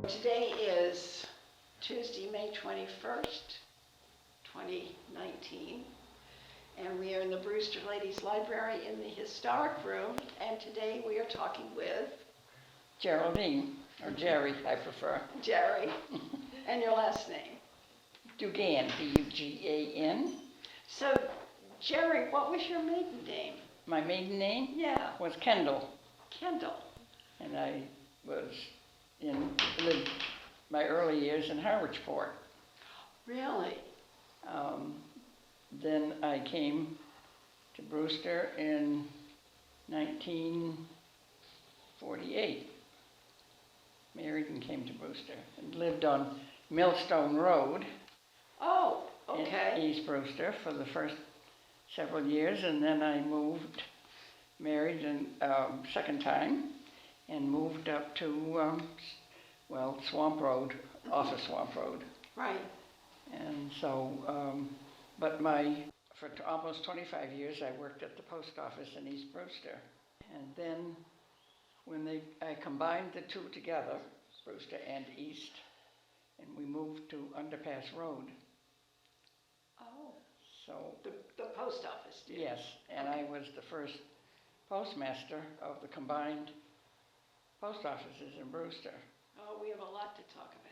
Today is Tuesday, May 21st, 2019, and we are in the Brewster Ladies Library in the historic room, and today we are talking with Geraldine, or Gerry, I prefer. Gerry. And your last name? Dugan, D-U-G-A-N. So, Gerry, what was your maiden name? My maiden name? Yeah. Was Kendall. Kendall. And I lived my early years in Harwich. Really? Then I came to Brewster in 1948. Married and came to Brewster and lived on Millstone Road. Oh, okay. In East Brewster for the first several years, and then I moved, married and second time, and moved up to Swamp Road, off of Swamp Road. Right. And so, for almost 25 years I worked at the post office in East Brewster. And then when I combined the two together, Brewster and East, and we moved to Underpass Road. Oh. So the post office did? Yes, and okay. I was the first postmaster of the combined post offices in Brewster. Oh, we have a lot to talk about.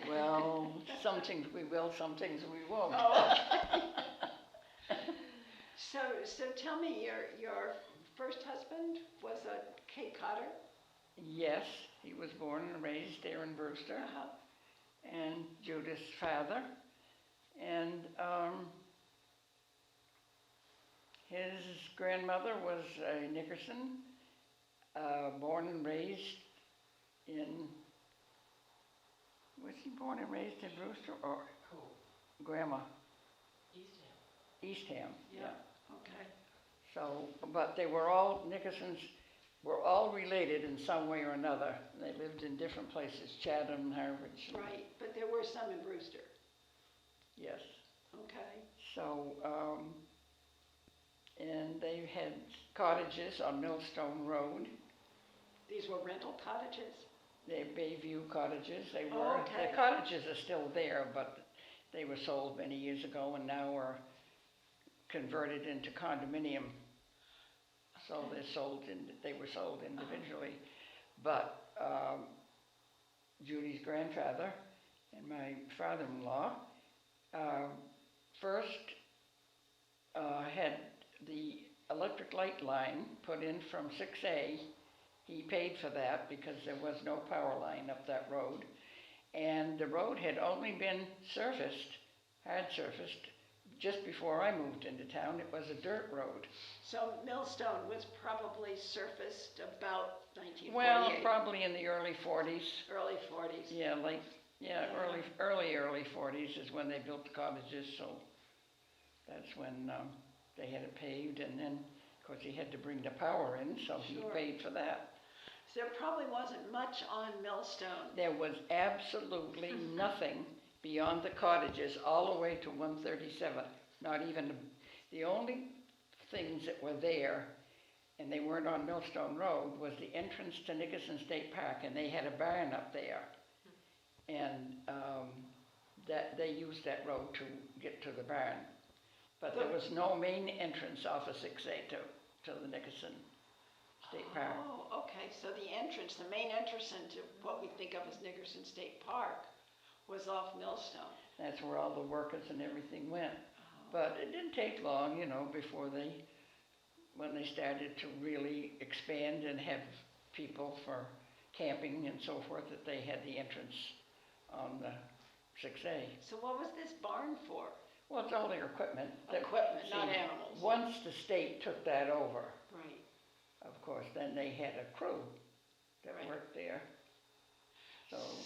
Well, some things we will, some things we won't. Oh, okay. So tell me, your first husband was a Cape Codder? Yes, he was born and raised there in Brewster. Uh-huh. And Judith's father. And his grandmother was a Nickerson, born and raised in, was he born and raised in Brewster or Grandma? Eastham, yeah. Okay. So, but they were all, Nickersons were all related in some way or another. They lived in different places, Chatham, Harwich. Right, but there were some in Brewster. Yes. Okay. So, and they had cottages on Millstone Road. These were rental cottages? They're Bayview Cottages. They were. Oh, okay. The cottages are still there, but they were sold many years ago and now are converted into condominium. So Okay. they were sold individually. But Judy's grandfather and my father-in-law first had the electric light line put in from 6A. He paid for that because there was no power line up that road. And the road had only been hard surfaced, just before I moved into town. It was a dirt road. So Millstone was probably surfaced about 1948? Well, probably in the early 40s. Early 40s. Yeah, early 40s is when they built the cottages, so that's when they had it paved, and then, of course, he had to bring the power in, so he paid for that. So there probably wasn't much on Millstone. There was absolutely nothing beyond the cottages all the way to 137, not even, the only things that were there, and they weren't on Millstone Road, was the entrance to Nickerson State Park, and they had a barn up there. And that they used that road to get to the barn. But there was no main entrance off of 6A to the Nickerson State Park. Oh, okay. So the main entrance into what we think of as Nickerson State Park was off Millstone. That's where all the workers and everything went. Oh. But it didn't take long, before when they started to really expand and have people for camping and so forth, that they had the entrance on the 6A. So what was this barn for? Well, it's all their equipment. Equipment, not animals. Once the state took that over, right. Of course, then they had a crew that worked there.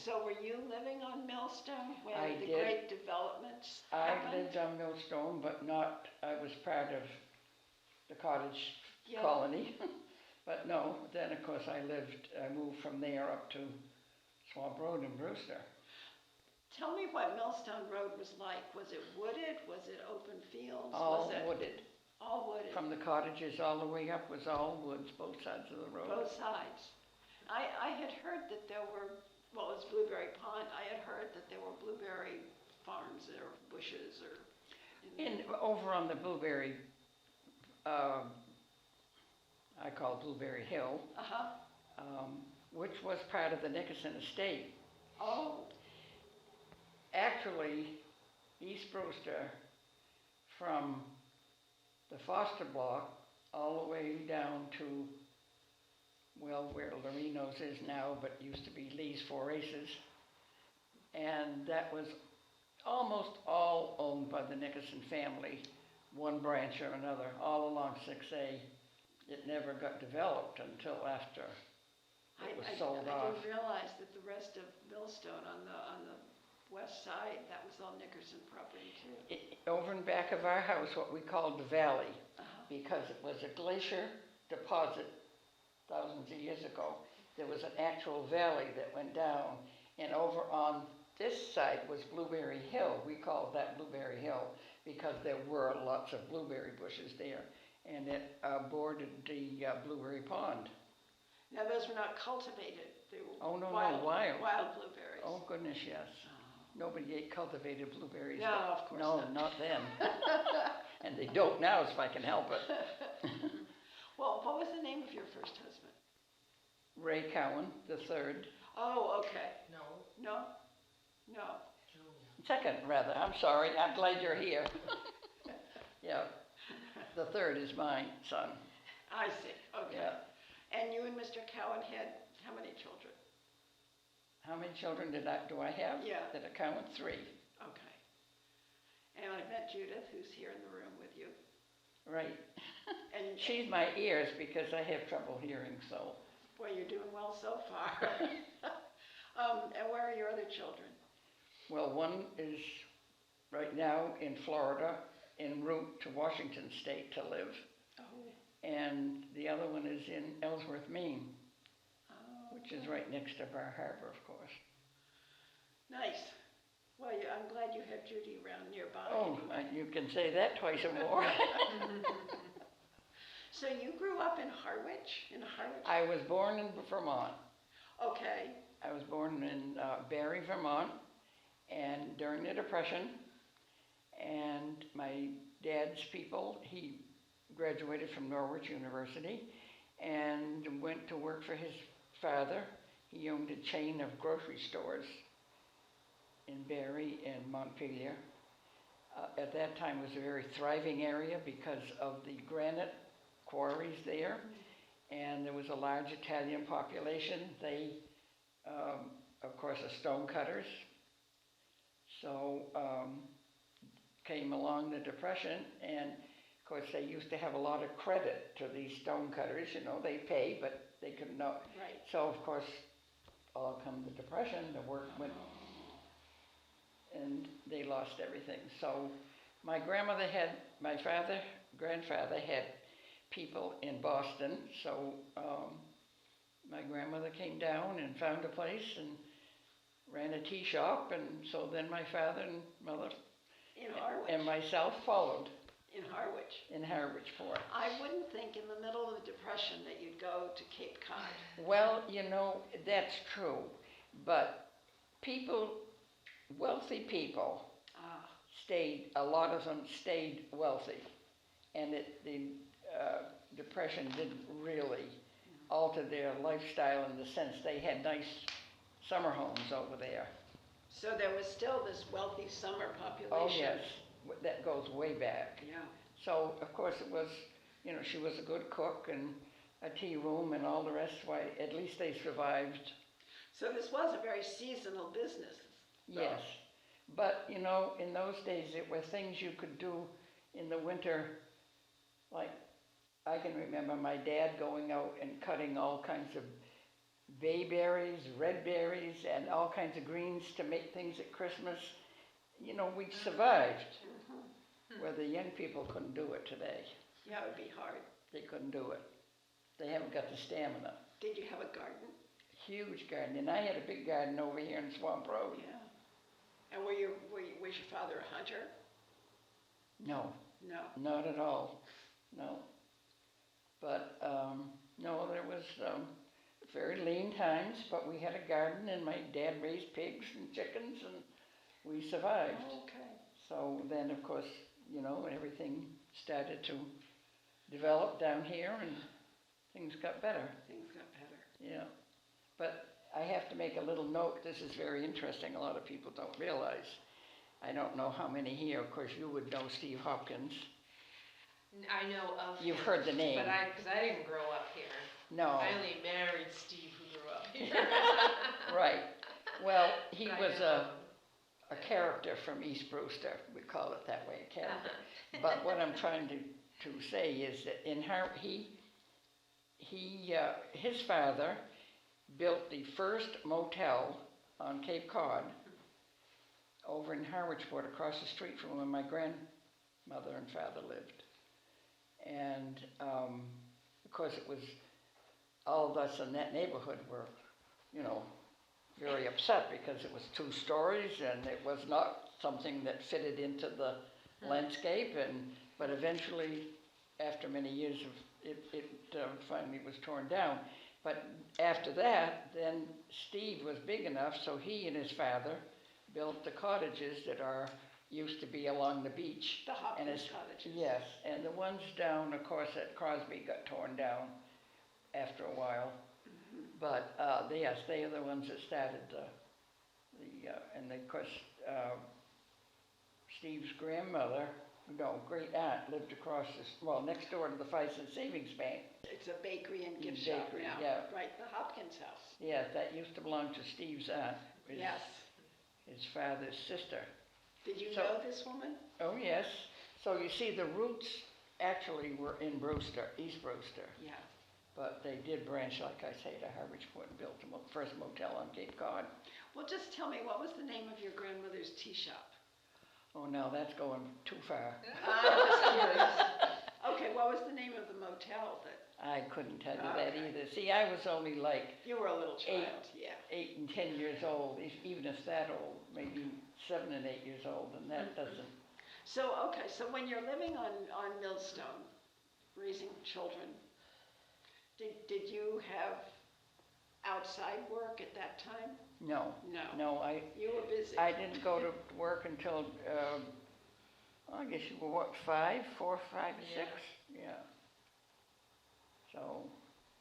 So were you living on Millstone when I the did. great developments I happened? lived on Millstone, but I was part of the cottage colony. But no, then of course I moved from there up to Swamp Road in Brewster. Tell me what Millstone Road was like. Was it wooded? Was it open fields? All wooded. All wooded. From the cottages all the way up was all woods, both sides of the road. Both sides. I had heard that there were well, it's Blueberry Pond. I had heard that there were blueberry farms or bushes or. Over on the Blueberry, I call it Blueberry Hill, which was part of the Nickerson estate. Oh. Actually, East Brewster, from the Foster Block all the way down to, well, where Lorino's is now, but used to be Lee's Four Aces. And that was almost all owned by the Nickerson family, one branch or another, all along 6A. It never got developed until after it was sold off. I didn't realize that the rest of Millstone on the west side, that was all Nickerson property too. Over in back of our house, what we called the valley, because it was a glacier deposit thousands of years ago. There was an actual valley that went down, and over on this side was Blueberry Hill. We called that Blueberry Hill because there were lots of blueberry bushes there, and it bordered the Blueberry Pond. Now those were not cultivated, they were wild. Wild blueberries. Oh goodness, yes. Nobody ate cultivated blueberries. No, of course not. No, not then. And they don't now if I can help it. Well, what was the name of your first husband? Ray Cowan, the third. Oh, okay. No. No? No. Second, rather. I'm sorry. I'm glad you're here. Yeah. The third is my son. I see. Okay. Yeah. And you and Mr. Cowan had how many children? How many children do I have? Yeah. That I count? 3. Okay. And I met Judith, who's here in the room with you. Right. And she's my ears because I have trouble hearing, so. Boy, you're doing well so far. And where are your other children? Well, one is right now in Florida, en route to Washington State to live. Oh. And the other one is in Ellsworth, Maine, which is Okay. right next to Bar Harbor, of course. Nice. Well, I'm glad you have Judy around nearby. Oh, anyway. you can say that twice or more. So you grew up in Harwich? I was born in Vermont. Okay. I was born in Barry, Vermont, and during the Depression, and my dad's people, he graduated from Norwich University and went to work for his father. He owned a chain of grocery stores in Barry and Montpelier. At that time it was a very thriving area because of the granite quarries there, and there was a large Italian population. They, of course, are stone cutters. So came along the Depression, and of course they used to have a lot of credit to these stone cutters. You know, they pay, but they couldn't know. Right. So of course, all come the Depression, the work went, and they lost everything. So my grandmother had, my grandfather had people in Boston, so my grandmother came down and found a place and ran a tea shop, and so then my father and mother In Harwich. and myself followed In Harwich. in Harwich for it. I wouldn't think in the middle of the Depression that you'd go to Cape Cod. Well, you know, that's true, but people, wealthy people, a lot of them stayed wealthy, and the Depression didn't really alter their lifestyle in the sense they had nice summer homes over there. So there was still this wealthy summer population. Oh yes, that goes way back. Yeah. So of course it was, you know, she was a good cook and a tea room and all the rest. Why, at least they survived. So this was a very seasonal business. Yes, but you know, in those days it were things you could do in the winter. Like I can remember my dad going out and cutting all kinds of bayberries, red berries, and all kinds of greens to make things at Christmas. You know, we survived, where the young people couldn't do it today. Yeah, it would be hard. They couldn't do it. They haven't got the stamina. Did you have a garden? Huge garden, and I had a big garden over here in Swamp Road. Yeah. And was your father a hunter? No, No. not at all. No. But no, there was very lean times, but we had a garden and my dad raised pigs and chickens and we survived. Oh, okay. So then, of course, everything started to develop down here and things got better. Things got better. Yeah. But I have to make a little note. This is very interesting. A lot of people don't realize. I don't know how many here. Of course, you would know Steve Hopkins. I know of You've him, heard the name. but because I didn't grow up here. No. I only married Steve who grew up here. Right. Well, he But I was know a character from East Brewster. We call it that way, a character. But what I'm trying to say is that his father built the first motel on Cape Cod over in Harwich, across the street from where my grandmother and father lived. And of course it was, all of us in that neighborhood were, very upset because it was 2 stories and it was not something that fitted into the landscape. But eventually, after many years it finally was torn down. But after that, then Steve was big enough, so he and his father built the cottages that used to be along the beach. The Hopkins cottages. Yes, and the ones down, of course, at Crosby got torn down after a while. Mm-hmm. But yes, they are the ones that started and of course, Steve's grandmother, great aunt, lived next door to the Fice and Savings Bank. It's a bakery and gift Bakery, shop now. yeah. Right, the Hopkins house. Yeah, that used to belong to Steve's aunt. Yes. His father's sister. Did you know this woman? Oh, yes. So you see, the roots actually were in Brewster, East Brewster. Yeah. But they did branch, like I say, to Harwich and built the first motel on Cape Cod. Well, just tell me, what was the name of your grandmother's tea shop? Oh, no, that's going too far. I'm just curious. Okay, what was the name of the motel that? I couldn't tell you that either. See, I was only like You were a little child, yeah. 8 and 10 years old, even if that old, maybe 7 and 8 years old, and that doesn't. So, okay, so when you're living on Millstone, raising children, did you have outside work at that time? No. No. You were busy. I didn't go to work until, I guess you were what, 4, 5, 6? Yeah. So,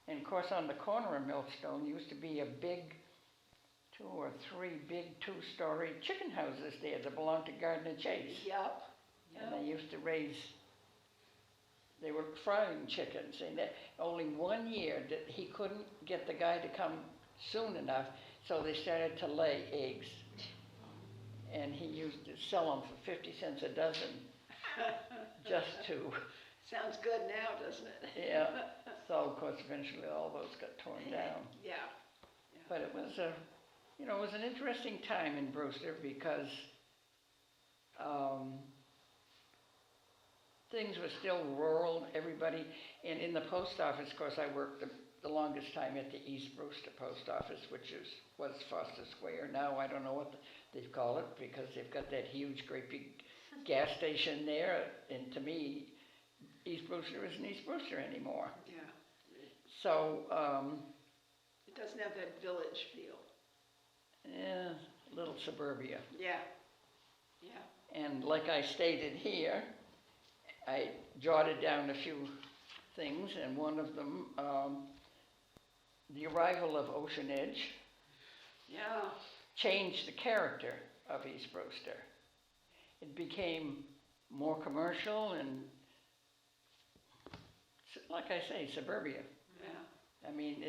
and of course on the corner of Millstone used to be a big, 2 or 3 big 2-story chicken houses there that belonged to Gardner Chase. Yep. And they used to they were frying chickens, and that only 1 year that he couldn't get the guy to come soon enough, so they started to lay eggs. And he used to sell them for 50 cents a dozen, just to. Sounds good now, doesn't it? Yeah. So of course eventually all those got torn down. Yeah. But it was it was an interesting time in Brewster because things were still rural, everybody, and in the post office, of course, I worked the longest time at the East Brewster Post Office, which was Foster Square. Now I don't know what they call it because they've got that huge, great big gas station there, and to me, East Brewster isn't East Brewster anymore. Yeah. So, it doesn't have that village feel. Yeah, little suburbia. Yeah. And like I stated here, I jotted down a few things, and one of them, the arrival of Ocean Edge changed the character of East Brewster. It became more commercial and, like I say, suburbia. Yeah. I mean,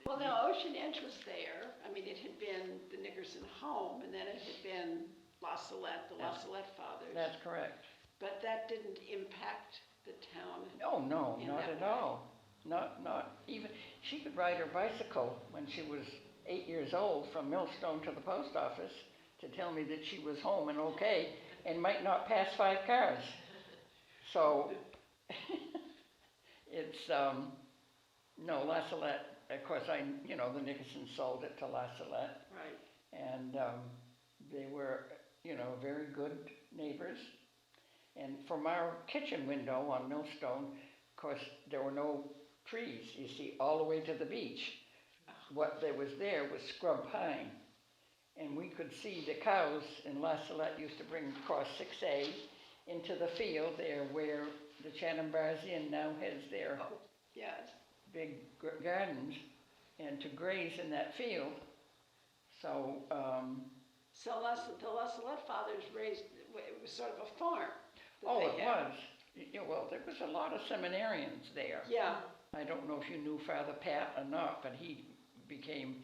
Well, now Ocean Edge was there. I mean, it had been the Nickerson home, and then it had been La Salette, the La Salette fathers. That's correct. But that didn't impact the town. Oh, no, in not that at way. all. Not even, she could ride her bicycle when she was 8 years old from Millstone to the post office to tell me that she was home and okay and might not pass 5 cars. So, it's, no, La Salette, of course, the Nickerson sold it to La Salette. Right. And they were, very good neighbors. And from our kitchen window on Millstone, of course, there were no trees, you see, all the way to the beach. what there was there was scrub pine. And we could see the cows in La Salette used to bring across 6A into the field there where the Chatham Bars Inn now has their Yes. big gardens, and to graze in that field. So, So the La Salette fathers raised, it was sort of a farm. that oh, they it had. was. Yeah, well, there was a lot of seminarians there. Yeah, I don't know if you knew Father Pat or not, but he became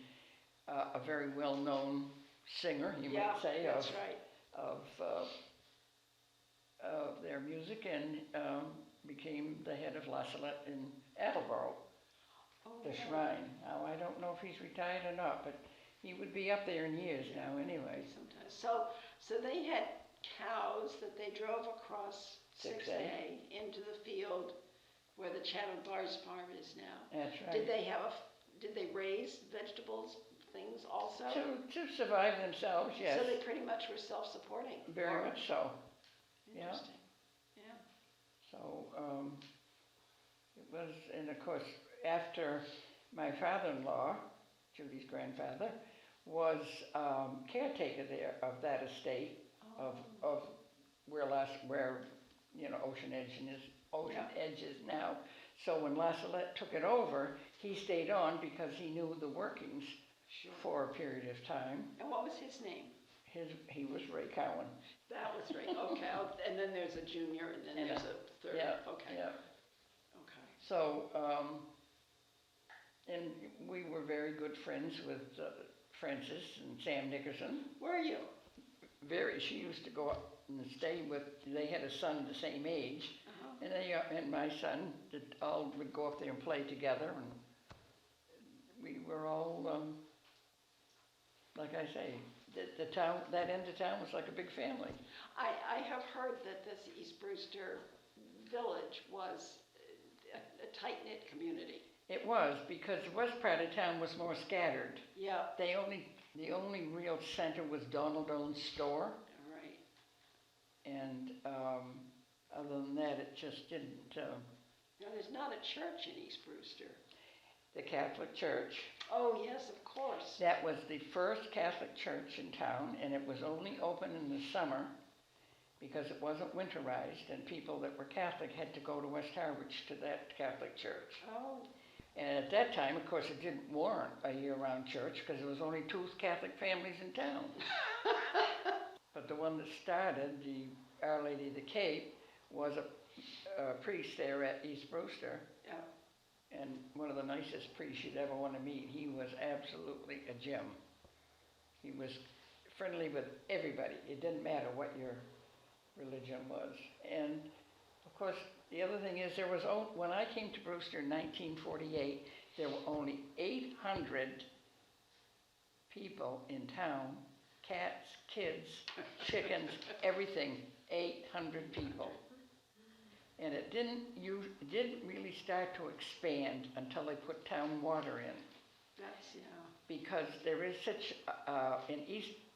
a very well-known singer, you yeah, might say, that's right. of their music, and became the head of La Salette in Attleboro, Oh, the yeah. shrine. Now, I don't know if he's retired or not, but he would be up there in years now anyway. Sometimes. So they had cows that they drove across 6A into the field where the Chatham Bars farm is now. That's right. Did they raise vegetables, things also? To survive themselves, yes. So they pretty much were self-supporting? Very Or- much so. Yeah. Interesting. Yeah. So, it was, and of course, after my father-in-law, Judy's grandfather, was caretaker there of that estate, of where Ocean Edge is now. So when La Salette took it over, he stayed on because he knew the workings Sure. for a period of time. And what was his name? He was Ray Cowan. That was right. Okay. And then there's a junior, and then Yeah. there's a third. Yeah, Okay. yeah. Okay. So, and we were very good friends with Frances and Sam Nickerson. Were you? Very. She used to go up and stay with. They had a son the same age, Uh-huh. and my son all would go up there and play together, and we were all, like I say, the town, that end of town was like a big family. I have heard that this East Brewster village was a tight-knit community. It was, because the west part of town was more scattered. Yeah. The only real center was Donald Owen's store, Right. and other than that, it just didn't. Now, there's not a church in East Brewster. The Catholic Church. Oh, yes, of course. That was the first Catholic church in town, and it was only open in the summer because it wasn't winterized, and people that were Catholic had to go to West Harwich to that Catholic church. Oh, And at that time, of course, it didn't warrant a year-round church because there was only 2 Catholic families in town. But the one that started, the Our Lady of the Cape, was a priest there at East Brewster, yeah. and one of the nicest priests you'd ever want to meet. He was absolutely a gem. He was friendly with everybody. It didn't matter what your religion was. And of course, the other thing is when I came to Brewster in 1948, there were only 800 people in town, cats, kids, chickens, everything, 800 people. And it didn't really start to expand until they put town water in. That's, yeah. Because there is such,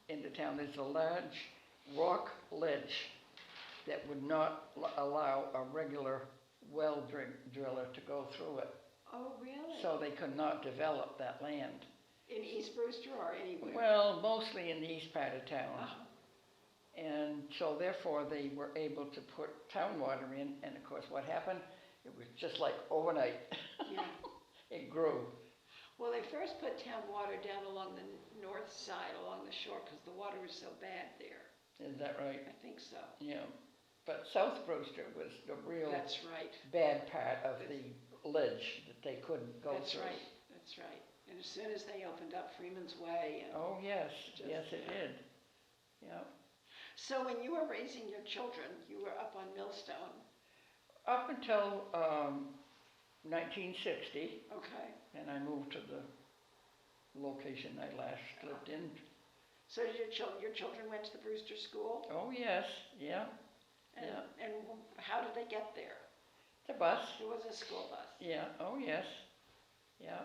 in the town, there's a large rock ledge that would not allow a regular well driller to go through it. Oh, really? So they could not develop that land. In East Brewster or anywhere? Well, mostly in the east part of town. Uh-huh. And so therefore they were able to put town water in, and of course what happened? It was just like overnight. Yeah. It grew. Well, they first put town water down along the north side, along the shore, because the water was so bad there. Is that right? I think so. Yeah. But South Brewster was the real That's right. bad part of the ledge that they couldn't go That's through. right. That's right. And as soon as they opened up Freeman's Way and... Oh, yes. Just, Yes, it yeah. did. Yeah. So when you were raising your children, you were up on Millstone. Up until 1960, Okay. and I moved to the location I last lived in. So did your children went to the Brewster School? Oh, yes. Yeah. And, Yeah. and how did they get there? The bus. There was a school bus. Yeah. Oh, yes. Yeah.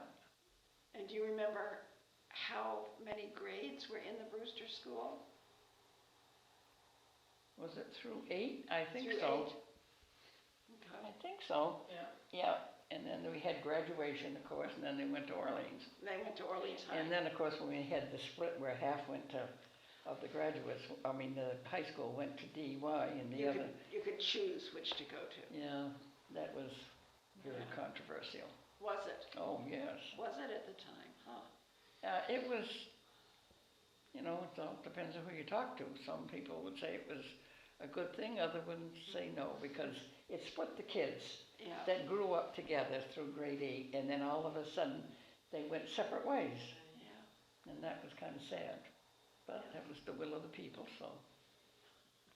And do you remember how many grades were in the Brewster School? Was it through 8? I think Through so. 8? Okay. I think so. Yeah. Yeah. And then we had graduation, of course, and then they went to Orleans. They went to Orleans High. And then, of course, when we had the split where half went to, of the graduates, I mean, the high school went to DY and the other, You could choose which to go to. yeah, that was very Yeah. controversial. Was it? Oh, yes. Was it at the time? Huh. It was, you know, it all depends on who you talk to. Some people would say it was a good thing, others would say no, because it split the kids Yeah. that grew up together through grade 8, and then all of a sudden, they went separate ways, Yeah. and that was kind of sad. But that was the will of the people, so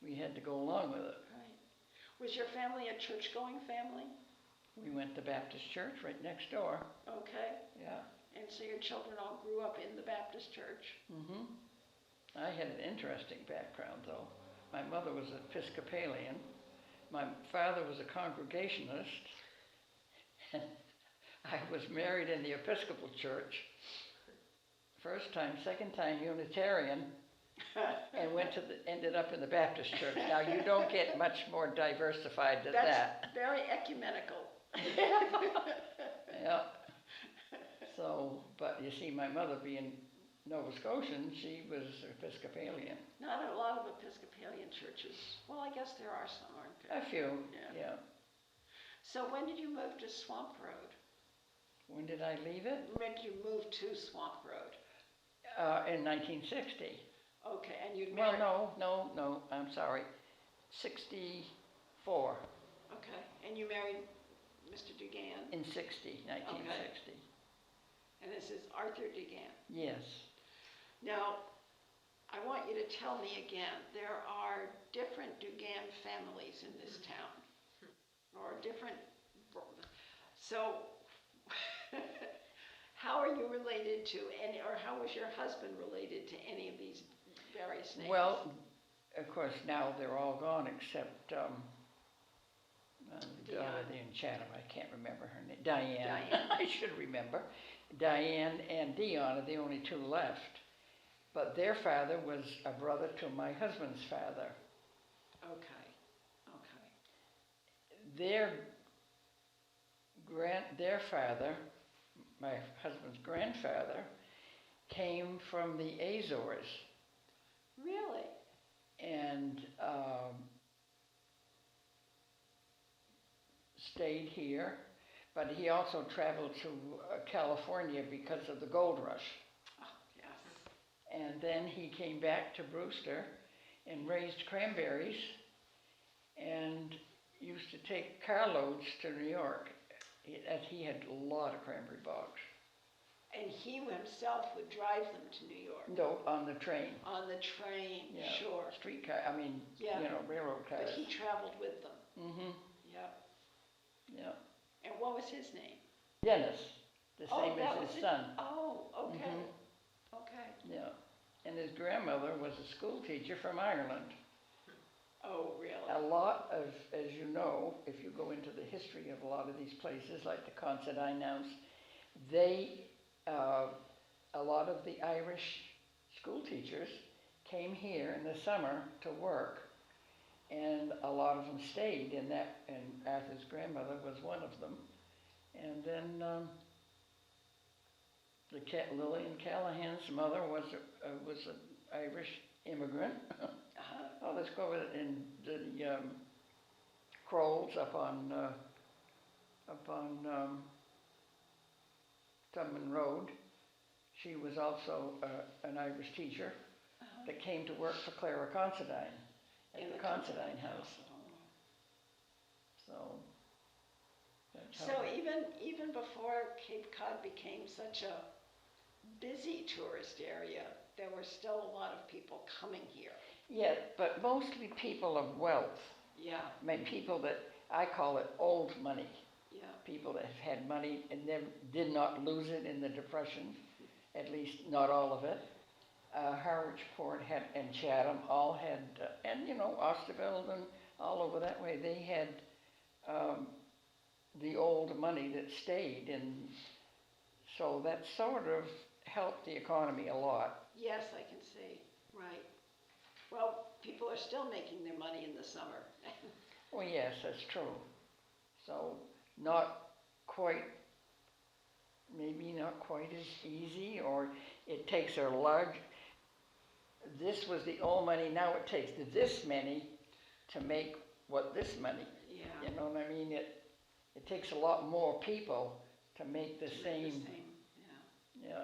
we had to go along with it. Right. Was your family a church-going family? We went to Baptist church right next door, Okay. yeah. And so your children all grew up in the Baptist church? Mm-hmm. I had an interesting background, though. My mother was Episcopalian. My father was a Congregationalist. I was married in the Episcopal church. First time, second time Unitarian, and ended up in the Baptist church. Now, you don't get much more diversified than that. That's very ecumenical. Yeah. So, but you see, my mother being Nova Scotian, she was Episcopalian. Not a lot of Episcopalian churches. Well, I guess there are some, aren't there? A few, Yeah. yeah. So when did you move to Swamp Road? When did I leave it? When did you move to Swamp Road? In 1960. Okay, and you'd Well, married... no, I'm sorry. 64. Okay, and you married Mr. Dugan? In 1960. And this is Arthur Dugan. Yes. Now, I want you to tell me again, there are different Dugan families in this town, or different, so how are you related to any, or how was your husband related to any of these various names? Well, of course, now they're all gone except the daughter in Chatham. I can't remember her name. Diane. I should remember. Diane and Dion are the only two left. But their father was a brother to my husband's father. Okay. Their father, my husband's grandfather, came from the Azores. Really? And stayed here, but he also traveled to California because of the gold rush. Oh, yes. And then he came back to Brewster and raised cranberries and used to take carloads to New York. He had a lot of cranberry bogs. And he himself would drive them to New York? No, on the train. On the train, Yeah. sure. Streetcar, Yeah. railroad cars. But he traveled with them? Mm-hmm, Yep. yeah. And what was his name? Dennis, the same that as was his it? son. Oh, okay. Mhm. Okay. Yeah. And his grandmother was a school teacher from Ireland. Oh, really? A lot of, as you know, if you go into the history of a lot of these places, like the Considine House, a lot of the Irish school teachers came here in the summer to work, and a lot of them stayed in that, and Arthur's grandmother was one of them. And then Lillian Callahan's mother was an Irish immigrant. Oh, let's go with it. And the Crowells up on Tubman Road. She was also an Irish teacher that came to work for Clara Considine at the Considine House. So. that's how So it- even before Cape Cod became such a busy tourist area, there were still a lot of people coming here. Yeah, but mostly people of wealth. Yeah, I mean, people that, I call it old money. yeah. People that have had money and then did not lose it in the Depression, at least not all of it. Harwich Port had, and Chatham all had, and Osterville and all over that way, they had the old money that stayed, and so that sort of helped the economy a lot. Yes, I can see, right. Well, people are still making their money in the summer. Well, yes, that's true. So not quite, maybe not quite as easy, or it takes a large, this was the old money, now it takes this many to make what this money. Yeah. You know what I mean? It takes a lot more people to make the To make same, yeah. yeah.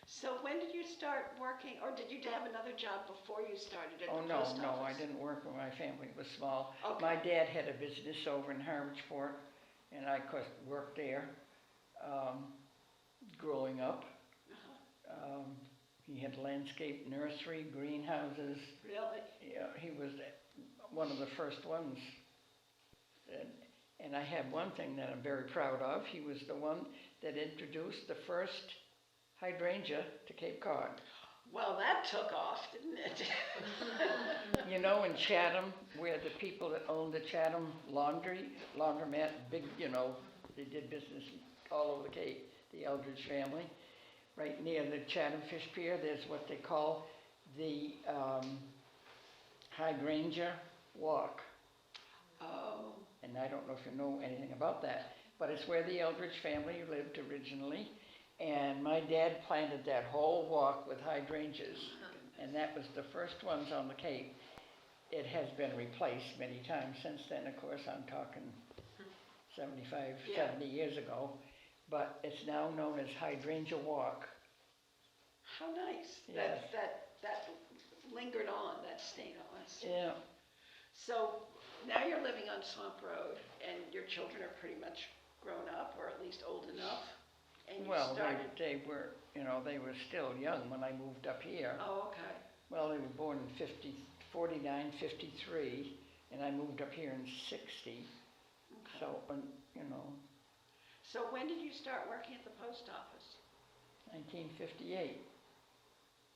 So when did you start working, or did you have another job before you started at Oh, the no, post office? no, I didn't work when my family was small. Okay. My dad had a business over in Harwich, and I, of course, worked there, growing up. Uh-huh. He had landscape nursery, greenhouses. Really? Yeah, he was one of the first ones. And I have one thing that I'm very proud of. He was the one that introduced the first hydrangea to Cape Cod. Well, that took off, didn't it? You know, in Chatham, where the people that owned the Chatham laundromat, big, you know, they did business all over the Cape, the Eldridge family. Right near the Chatham Fish Pier, there's what they call the hydrangea walk. Oh. And I don't know if you know anything about that, but it's where the Eldridge family lived originally. And my dad planted that whole walk with hydrangeas, and that was the first ones on the Cape. It has been replaced many times since then, of course, I'm talking 75, Yeah. 70 years ago, but it's now known as Hydrangea Walk. How nice. Yes. That lingered on, that stayed on. Yeah. So now you're living on Swamp Road, and your children are pretty much grown up, or at least old enough. And you Well, started. they were, you know, they were still young when I moved up here. Oh, okay. Well, they were born in 49, 53, and I moved up here in 60. Okay. So, you know, So when did you start working at the post office? 1958.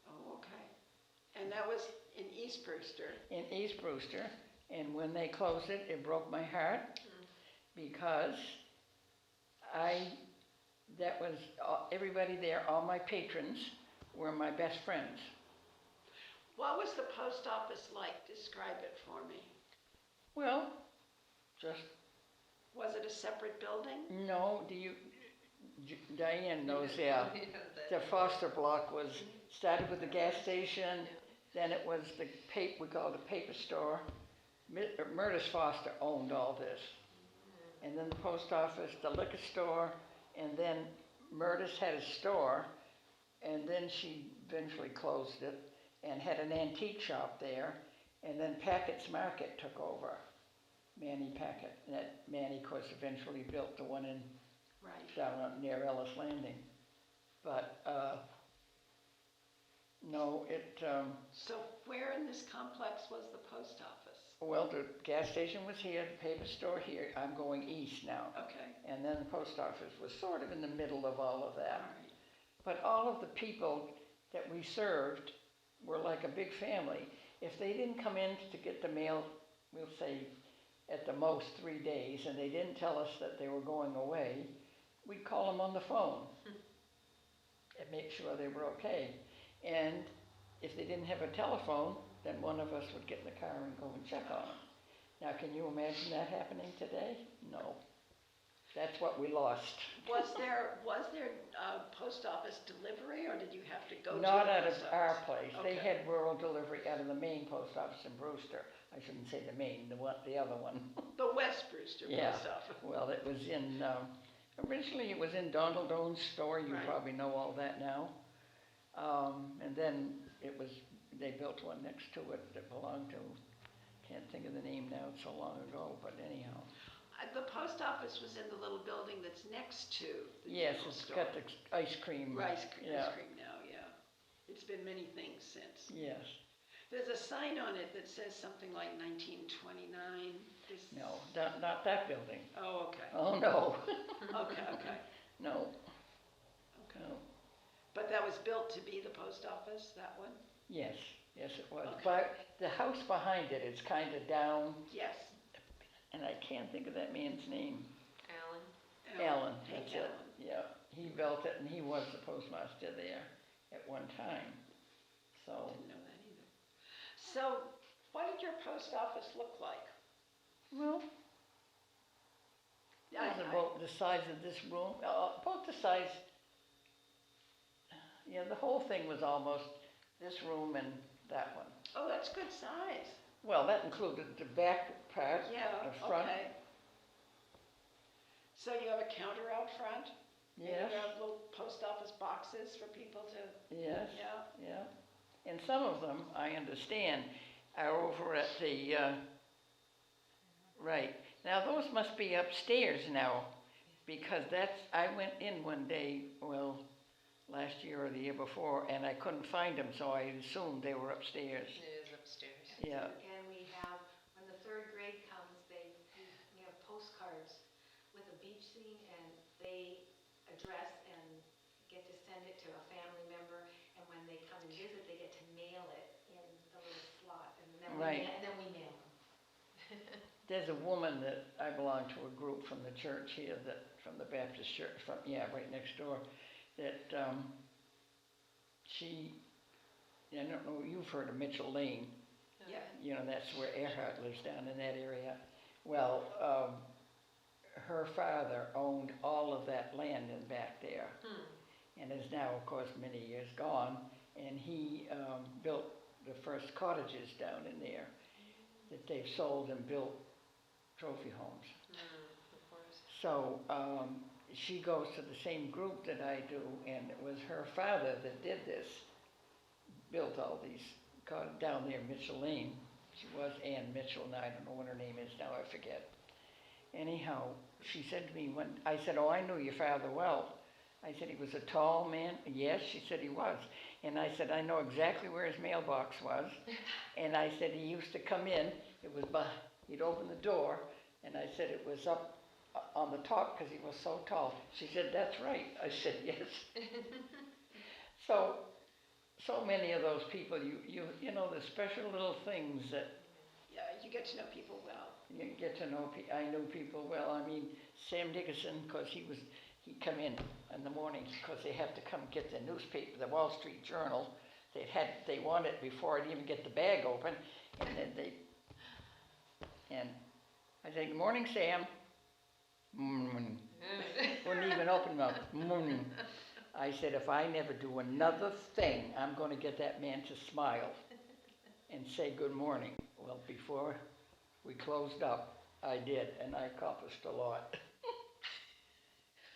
Oh, okay. And that was in East Brewster. In East Brewster, and when they closed it, it broke my heart because that was, everybody there, all my patrons were my best friends. What was the post office like? Describe it for me. Well, just, Was it a separate building? no, Diane knows, yeah. The Foster block started with the gas station, then it was we called it the paper store. Murtis Foster owned all this. And then the post office, the liquor store, and then Murtis had a store, and then she eventually closed it and had an antique shop there, and then Packett's Market took over, Manny Packett. And that Manny, of course, eventually built the one in Right. down near Ellis Landing. But no, So where in this complex was the post office? well, the gas station was here, the paper store here. I'm going east now. Okay. And then the post office was sort of in the middle of all of All that. right. But all of the people that we served were like a big family. If they didn't come in to get the mail, we'll say at the most 3 days, and they didn't tell us that they were going away, we'd call them on the phone and make sure they were okay. And if they didn't have a telephone, then one of us would get in the car and go and check on them. Now, can you imagine that happening today? No. That's what we lost. Was there post office delivery, or did you have to go Not to the out of post our office? place. They Okay. had rural delivery out of the main post office in Brewster. I shouldn't say the main, the other one. The West Brewster Yeah. post office. Well, it was originally it was in Donald Owen's store. You Right. probably know all that now. And then they built one next to it that belonged to, can't think of the name now, it's so long ago, but anyhow. The post office was in the little building that's next to the Yes, general it's store. got the ice cream. Rice cream, Yeah. ice cream now, yeah. It's been many things since. Yes. There's a sign on it that says something like 1929. No, not that building. Oh, okay. Oh, no. Okay. No. Okay. No. But that was built to be the post office, that one? Yes, it was. Okay. But the house behind it is kind of down, Yes. and I can't think of that man's name. Alan. Alan, Hank that's it. Allen. Yeah, he built it, and he was the postmaster there at one time. So, Didn't know that either. So, what did your post office look like? well, It was about the size of this room, about the size, yeah, the whole thing was almost this room and that one. Oh, that's good size. Well, that included the back part, Yeah, the front. okay. So you have a counter out front? And Yes, you have little post office boxes for people to, yes, yeah. yeah. And some of them, I understand, are over at the, right. Now, those must be upstairs now, because I went in one day, well, last year or the year before, and I couldn't find them, so I assumed they were upstairs. It is upstairs. Yeah, And we have, when the third grade comes, we have postcards with a beach scene, and they address and get to send it to a family member, and when they come and visit, they get to mail it in the little slot, and then Right. we mail them. there's a woman that, I belong to a group from the church here, from the Baptist church, right next door, that I don't know, you've heard of Mitchell Lane. Yeah. You know, that's where Earhart lives, down in that area. Well, her father owned all of that land in back there, and is now, of course, many years gone, and he built the first cottages down in there that they've sold and built trophy homes. Of course. So she goes to the same group that I do, and it was her father that did this, built all these down there, Mitchell Lane. She was Ann Mitchell, and I don't know what her name is now, I forget. Anyhow, she said to me when I said, "Oh, I knew your father well." I said, "He was a tall man." "Yes," she said, "he was." And I said, "I know exactly where his mailbox was." And I said, "He used to come in, it was he'd open the door," and I said, "It was up on the top because he was so tall." She said, "That's right." I said, "Yes." So many of those people, you know, the special little things that Yeah, you get to know people well. you get to know. I knew people well. I mean, Sam Nickerson, because he'd come in the morning because they have to come get the newspaper, the Wall Street Journal. They want it before I'd even get the bag open, and then and I say, "Good morning, Sam." Morning. Wouldn't even open mouth. Morning. I said, "If I never do another thing, I'm going to get that man to smile and say good morning." Well, before we closed up, I did, and I accomplished a lot.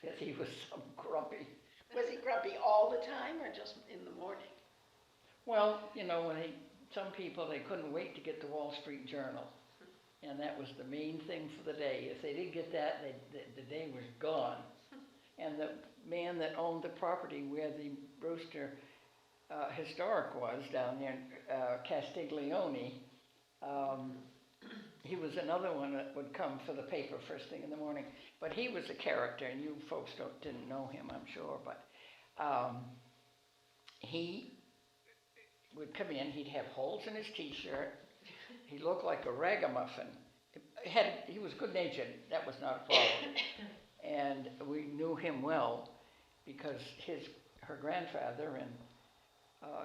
Because he was so grumpy. Was he grumpy all the time or just in the morning? Well, you know, some people, they couldn't wait to get the Wall Street Journal. And that was the main thing for the day. If they didn't get that, the day was gone. And the man that owned the property where the Brewster Historic was down there, Castiglione, he was another one that would come for the paper first thing in the morning. But he was a character, and you folks didn't know him, I'm sure. But he would come in, he'd have holes in his T-shirt. He looked like a ragamuffin. He was good-natured, that was not a problem. And we knew him well because her grandfather and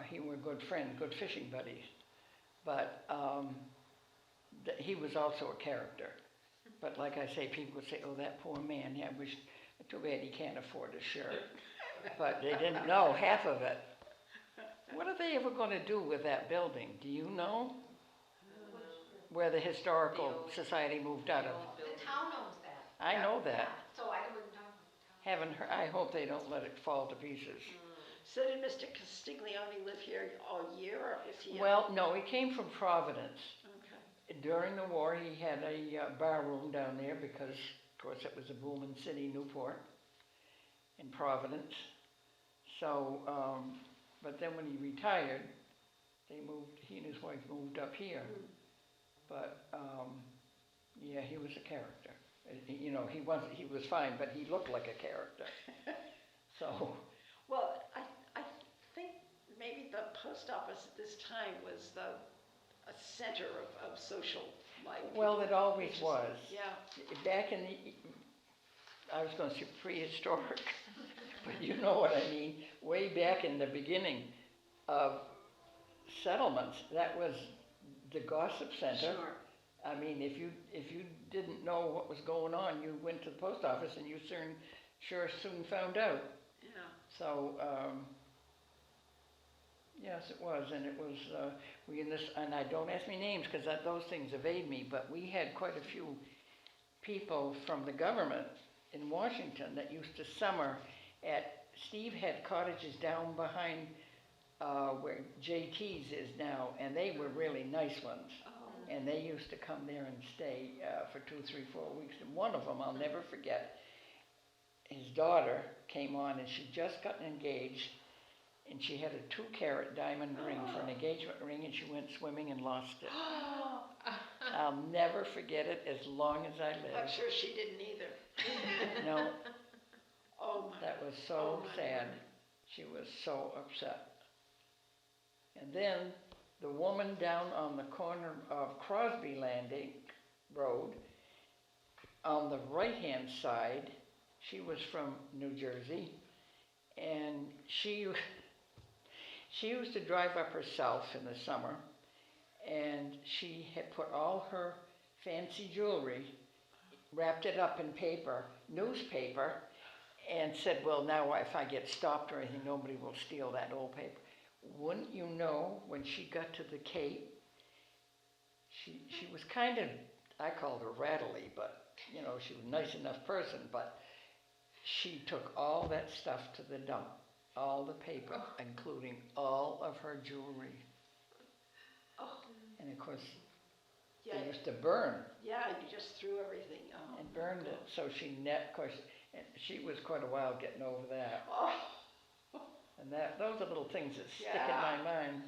he were good friends, good fishing buddies. But he was also a character. But like I say, people would say, "Oh, that poor man, yeah, too bad he can't afford a shirt." But they didn't know half of it. What are they ever going to do with that building? Do you know? Where the Historical Society moved out of? The town owns that. I know that. So I wouldn't know. Haven't heard, I hope they don't let it fall to pieces. So did Mr. Castiglione live here all year, or was he? Well, no, he came from Providence. Okay. During the war, he had a bar room down there because, of course, it was a booming city, Newport, in Providence. So, but then when he retired, he and his wife moved up here. But, yeah, he was a character. You know, he was fine, but he looked like a character. So. Well, I think maybe the post office at this time was a center of social life. Well, it always was. Yeah. Back in I was going to say prehistoric, but you know what I mean. Way back in the beginning of settlements, that was the gossip center. Sure. I mean, if you didn't know what was going on, you went to the post office and you sure soon found out. Yeah. So, yes, it was, and it was, and I don't ask me names, because those things evade me, but we had quite a few people from the government in Washington that used to summer Steve had cottages down behind where JT's is now, and they were really nice ones. Oh. And they used to come there and stay for 2, 3, 4 weeks. And one of them, I'll never forget, his daughter came on and she just gotten engaged, and she had a 2-carat diamond ring for an engagement ring, and she went swimming and lost it. I'll never forget it as long as I live. I'm sure she didn't either. No, Oh my. that was so Oh, my sad. goodness. She was so upset. And then the woman down on the corner of Crosby Landing Road, on the right-hand side, she was from New Jersey, and she used to drive up herself in the summer, and she had put all her fancy jewelry, wrapped it up in newspaper, and said, well, now if I get stopped or anything, nobody will steal that old paper. Wouldn't you know, when she got to the Cape, she was kind of, I called her rattly, but, you know, she was a nice enough person, but she took all that stuff to the dump, all the paper, including all of her jewelry. Oh. And of course, Yeah. they used to burn Yeah, you just threw everything. Oh. and burned it. So of course, and she was quite a while getting over that. Oh. And those are little things that stick in Yeah. my mind.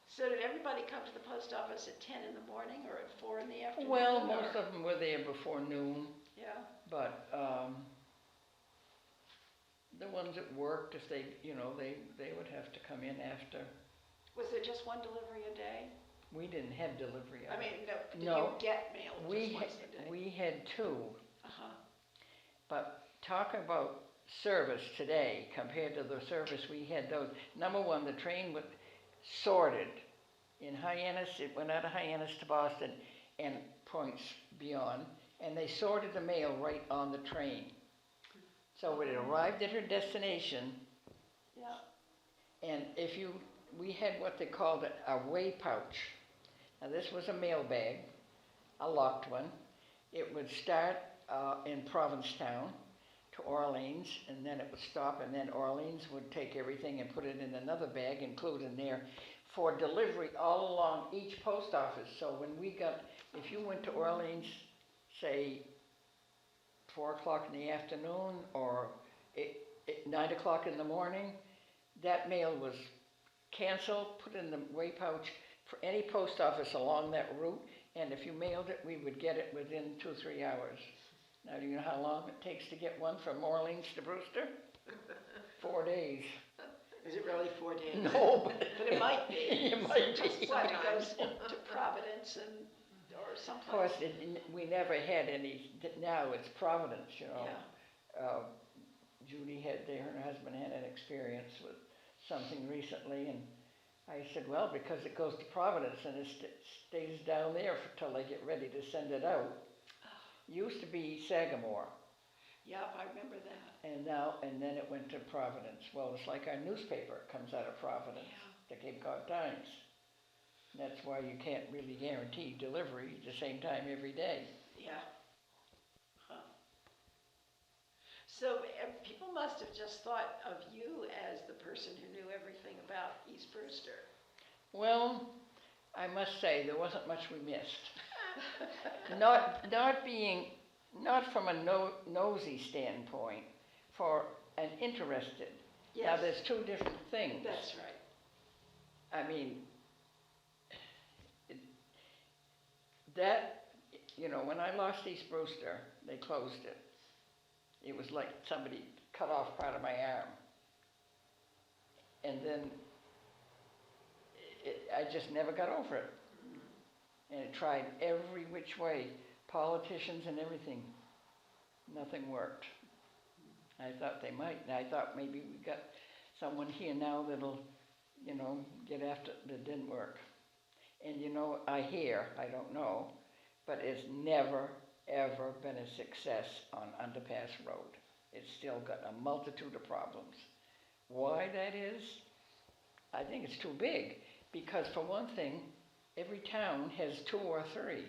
So did everybody come to the post office at 10 in the morning or at 4 in the afternoon? Well, or- most of them were there before noon, Yeah. but the ones that worked, if they, you know, they would have to come in after. Was there just one delivery a day? We didn't have delivery. I mean, no, did No. you get mail just once a day? We had 2, Uh-huh. but talk about service today compared to the service we had those. Number one, the train was sorted. In Hyannis, it went out of Hyannis to Boston and points beyond, and they sorted the mail right on the train. So when it arrived at her destination, Yeah. and we had what they called a way pouch. Now this was a mail bag, a locked one. It would start in Provincetown to Orleans, and then it would stop, and then Orleans would take everything and put it in another bag, including there, for delivery all along each post office. So when if you went to Orleans, say 4 o'clock in the afternoon or 9 o'clock in the morning, that mail was canceled, put in the way pouch for any post office along that route, and if you mailed it, we would get it within 2 or 3 hours. Now, do you know how long it takes to get one from Orleans to Brewster? 4 days. Is it really 4 days? No, But it might be. It might be. What, it goes to Providence or Of someplace? course, we never had any, now it's Providence, you know. Yeah. Judy her and her husband had an experience with something recently, and I said, well, because it goes to Providence and it stays down there till they get ready to send it out. Used to be Sagamore, Yep, I remember that. and then it went to Providence. Well, it's like our newspaper comes out of Providence, the Cape Cod Times. That's why you can't really guarantee delivery at the same time every day. Yeah. Huh. So people must have just thought of you as the person who knew everything about East Brewster. Well, I must say there wasn't much we missed. Not from a nosy standpoint, for an interested. Now, Yes. there's 2 different things. That's right. I mean, when I lost East Brewster, they closed it. It was like somebody cut off part of my arm. And then I just never got over it. And it tried every which way, politicians and everything. Nothing worked. I thought they might, and I thought maybe we got someone here now that'll, get after it, but it didn't work. And you know, I hear, I don't know, but it's never, ever been a success on Underpass Road. It's still got a multitude of problems. Why that is, I think it's too big. Because for one thing, every town has 2 or 3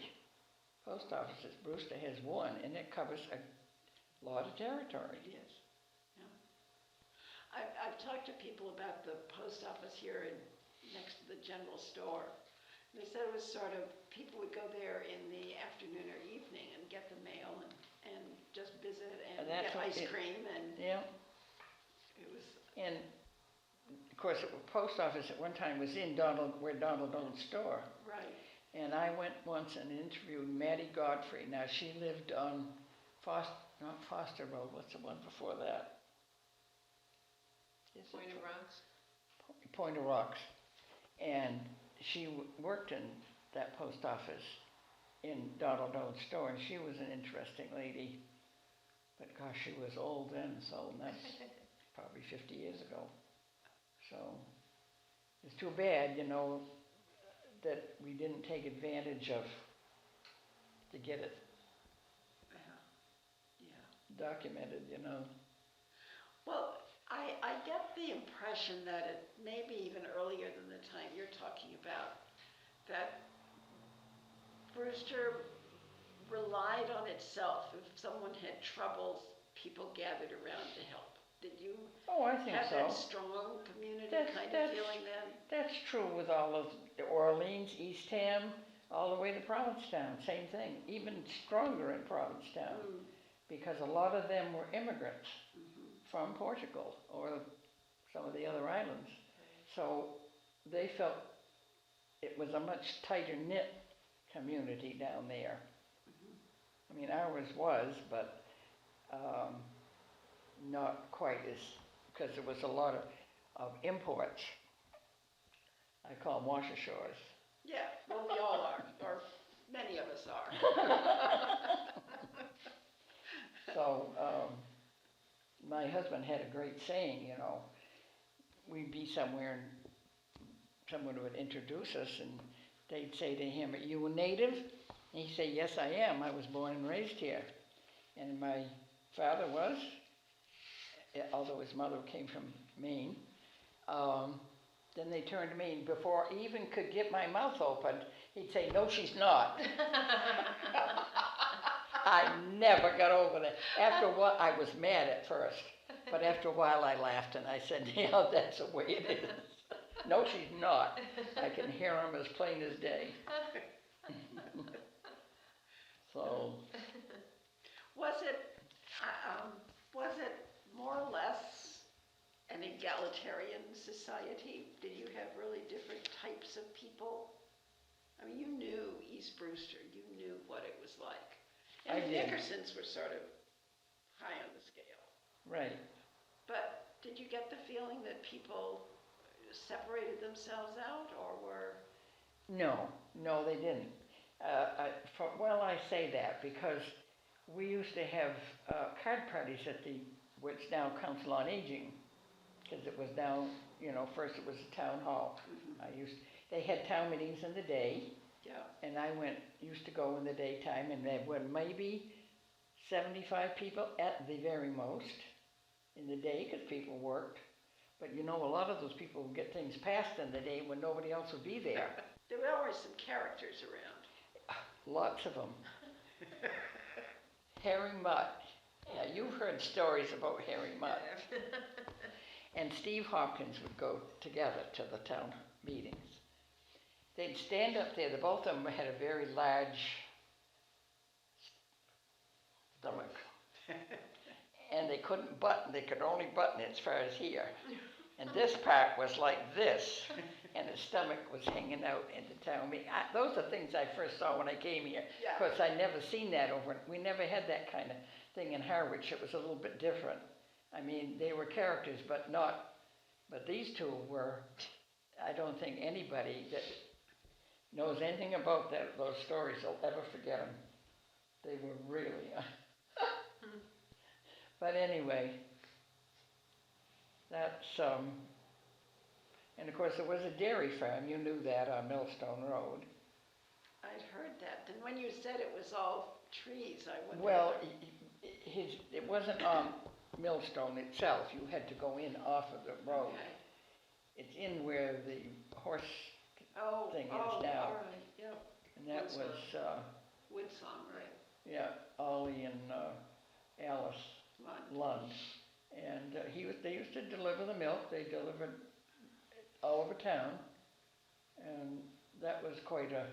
post offices. Brewster has 1, and it covers a lot of territory. Yes. Yeah. I've talked to people about the post office here next to the general store. They said it was sort of, people would go there in the afternoon or evening and get the mail and just visit and get ice cream and Yeah. it was. And of course, the post office at one time was in where Donald owned store. Right. And I went once and interviewed Maddie Godfrey. Now she lived on not Foster Road. What's the one before that? Point of Rocks? Point of Rocks. And she worked in that post office in Donald Owen's store, and she was an interesting lady. But gosh, she was old then, so that's probably 50 years ago. So it's too bad, you know, that we didn't take advantage of to get it documented, you know. Well, I get the impression that it may be even earlier than the time you're talking about, that Brewster relied on itself. If someone had troubles, people gathered around to help. Did you Oh, I think have so. that strong community kind of feeling then? That's true with all of Orleans, Eastham, all the way to Provincetown, same thing. Even stronger in Provincetown, because a lot of them were immigrants from Portugal or some of the other islands. So they felt it was a much tighter knit community down there. I mean, ours was, but not quite as, because there was a lot of imports. I call them washer shores. Yeah, well, we all are, or many of us are. So my husband had a great saying, you know, we'd be somewhere and someone would introduce us and they'd say to him, "Are you a native?" And he'd say, "Yes, I am. I was born and raised here." And my father was, although his mother came from Maine. Then they turned to me, and before I even could get my mouth open, he'd say, "No, she's not." I never got over that. After a while, I was mad at first, but after a while I laughed and I said, "Yeah, that's the way it is." "No, she's not." I can hear him as plain as day. So. Was it more or less an egalitarian society? Did you have really different types of people? I mean, you knew East Brewster. You knew what it was like. And the Nickersons were sort of high on the scale. Right. But did you get the feeling that people separated themselves out, or were? No, they didn't. I say that because we used to have card parties at what's now Council on Aging, because it was now, you know, first it was a town hall. They had town meetings in the day. Yeah. And I used to go in the daytime, and there were maybe 75 people at the very most in the day, because people worked. But you know, a lot of those people would get things passed in the day when nobody else would be there. There were always some characters around. Lots of them. Harry Mutt. Yeah, you've heard stories about Harry Mutt. And Steve Hopkins would go together to the town meetings. They'd stand up there. The both of them had a very large stomach. And they couldn't button. They could only button it as far as here. And this part was like this. And his stomach was hanging out in the town meeting. Those are things I first saw when I came here. Yeah. Of course, I'd never seen that we never had that kind of thing in Harwich. It was a little bit different. I mean, they were characters, but these two were, I don't think anybody that knows anything about those stories will ever forget them. They were really, but anyway, that's And of course, there was a dairy farm, you knew that, on Millstone Road. I'd heard that. Then when you said it was all trees, I wondered. Well, it wasn't on Millstone itself, you had to go in off of the road. Okay. It's in where the horse thing is Oh, now. all right, yep. And that Woodsong. was, Woodsong, right. yeah, Ollie and Alice Lund. Lund. And they used to deliver the milk, they delivered all over town. And that was quite a,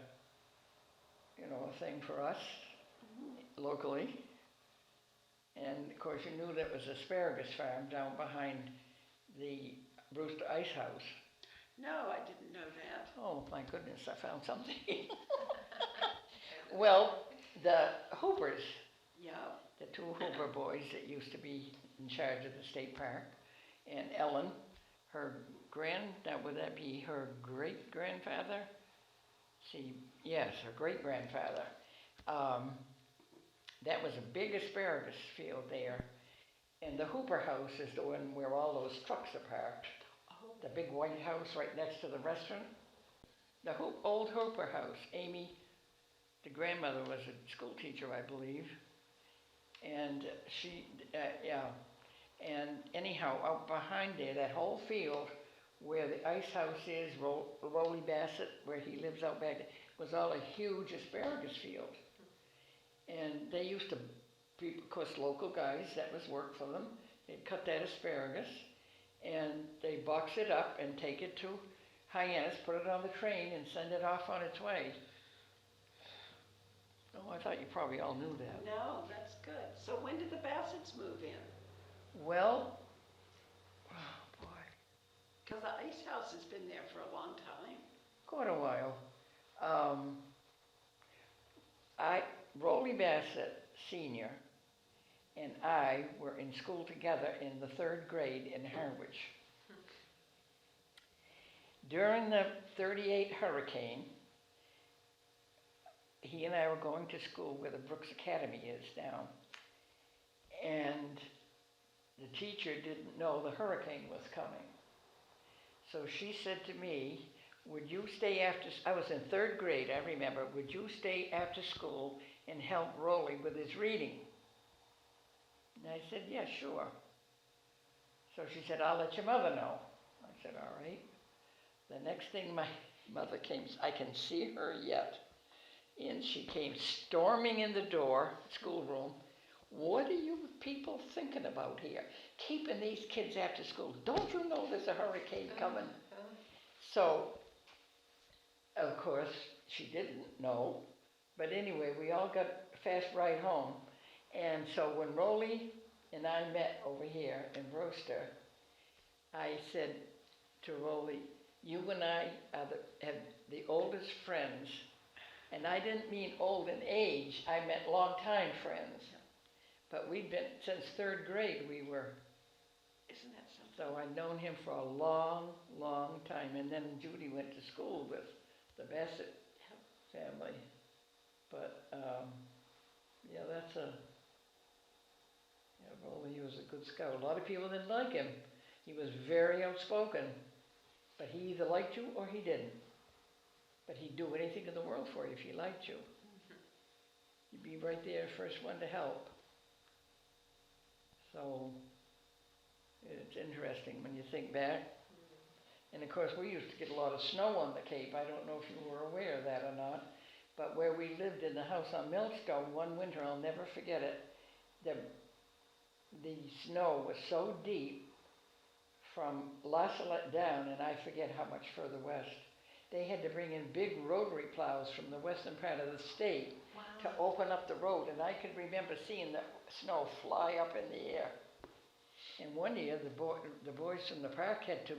a thing for us locally. And of course you knew that was asparagus farm down behind the Brewster Ice House. No, I didn't know that. Oh my goodness, I found something. Well, the Hoopers, Yeah. the two Hooper boys that used to be in charge of the state park, and Ellen, now would that be her great-grandfather? Yes, her great-grandfather. That was a big asparagus field there. And the Hooper house is the one where all those trucks are parked. Oh. The big white house right next to the restaurant. The old Hooper house. Amy, the grandmother, was a school teacher, I believe. And and anyhow, out behind there, that whole field where the ice house is, Rolly Bassett, where he lives out back there, was all a huge asparagus field. And they used to, of course, local guys, that was work for them. They'd cut that asparagus and they box it up and take it to Hyannis, put it on the train and send it off on its way. Oh, I thought you probably all knew that. No, that's good. So when did the Bassets move in? Well, oh boy, Because the ice house has been there for a long time. quite a while. Rolly Bassett Sr. and I were in school together in the 3rd grade in Harwich. During the '38 hurricane, he and I were going to school where the Brooks Academy is now. And the teacher didn't know the hurricane was coming. So she said to me, would you stay I was in 3rd grade, I remember, would you stay after school and help Rolly with his reading? And I said, yeah, sure. So she said, I'll let your mother know. I said, all right. The next thing my mother came, I can see her yet. And she came storming in the door, schoolroom. What are you people thinking about here? Keeping these kids after school. Don't you know there's a hurricane coming? So, of course, she didn't know. But anyway, we all got a fast ride home. And so when Rolly and I met over here in Brewster, I said to Rolly, you and I have the oldest friends. And I didn't mean old in age, I meant long-time friends. But we'd been, since 3rd grade we were. Isn't that something? So I'd known him for a long, long time. And then Judy went to school with the Bassett family. But, yeah, Rolly, he was a good scout. A lot of people didn't like him. He was very outspoken. But he either liked you or he didn't. But he'd do anything in the world for you if he liked you. You'd be right there, first one to help. So, it's interesting when you think back. And of course, we used to get a lot of snow on the Cape. I don't know if you were aware of that or not. But where we lived in the house on Millstone, one winter, I'll never forget it, the snow was so deep from La Salette down, and I forget how much further west. They had to bring in big rotary plows from the western part of the state to open up the road. And I could remember seeing the snow fly up in the air. And one year, the boys from the park had to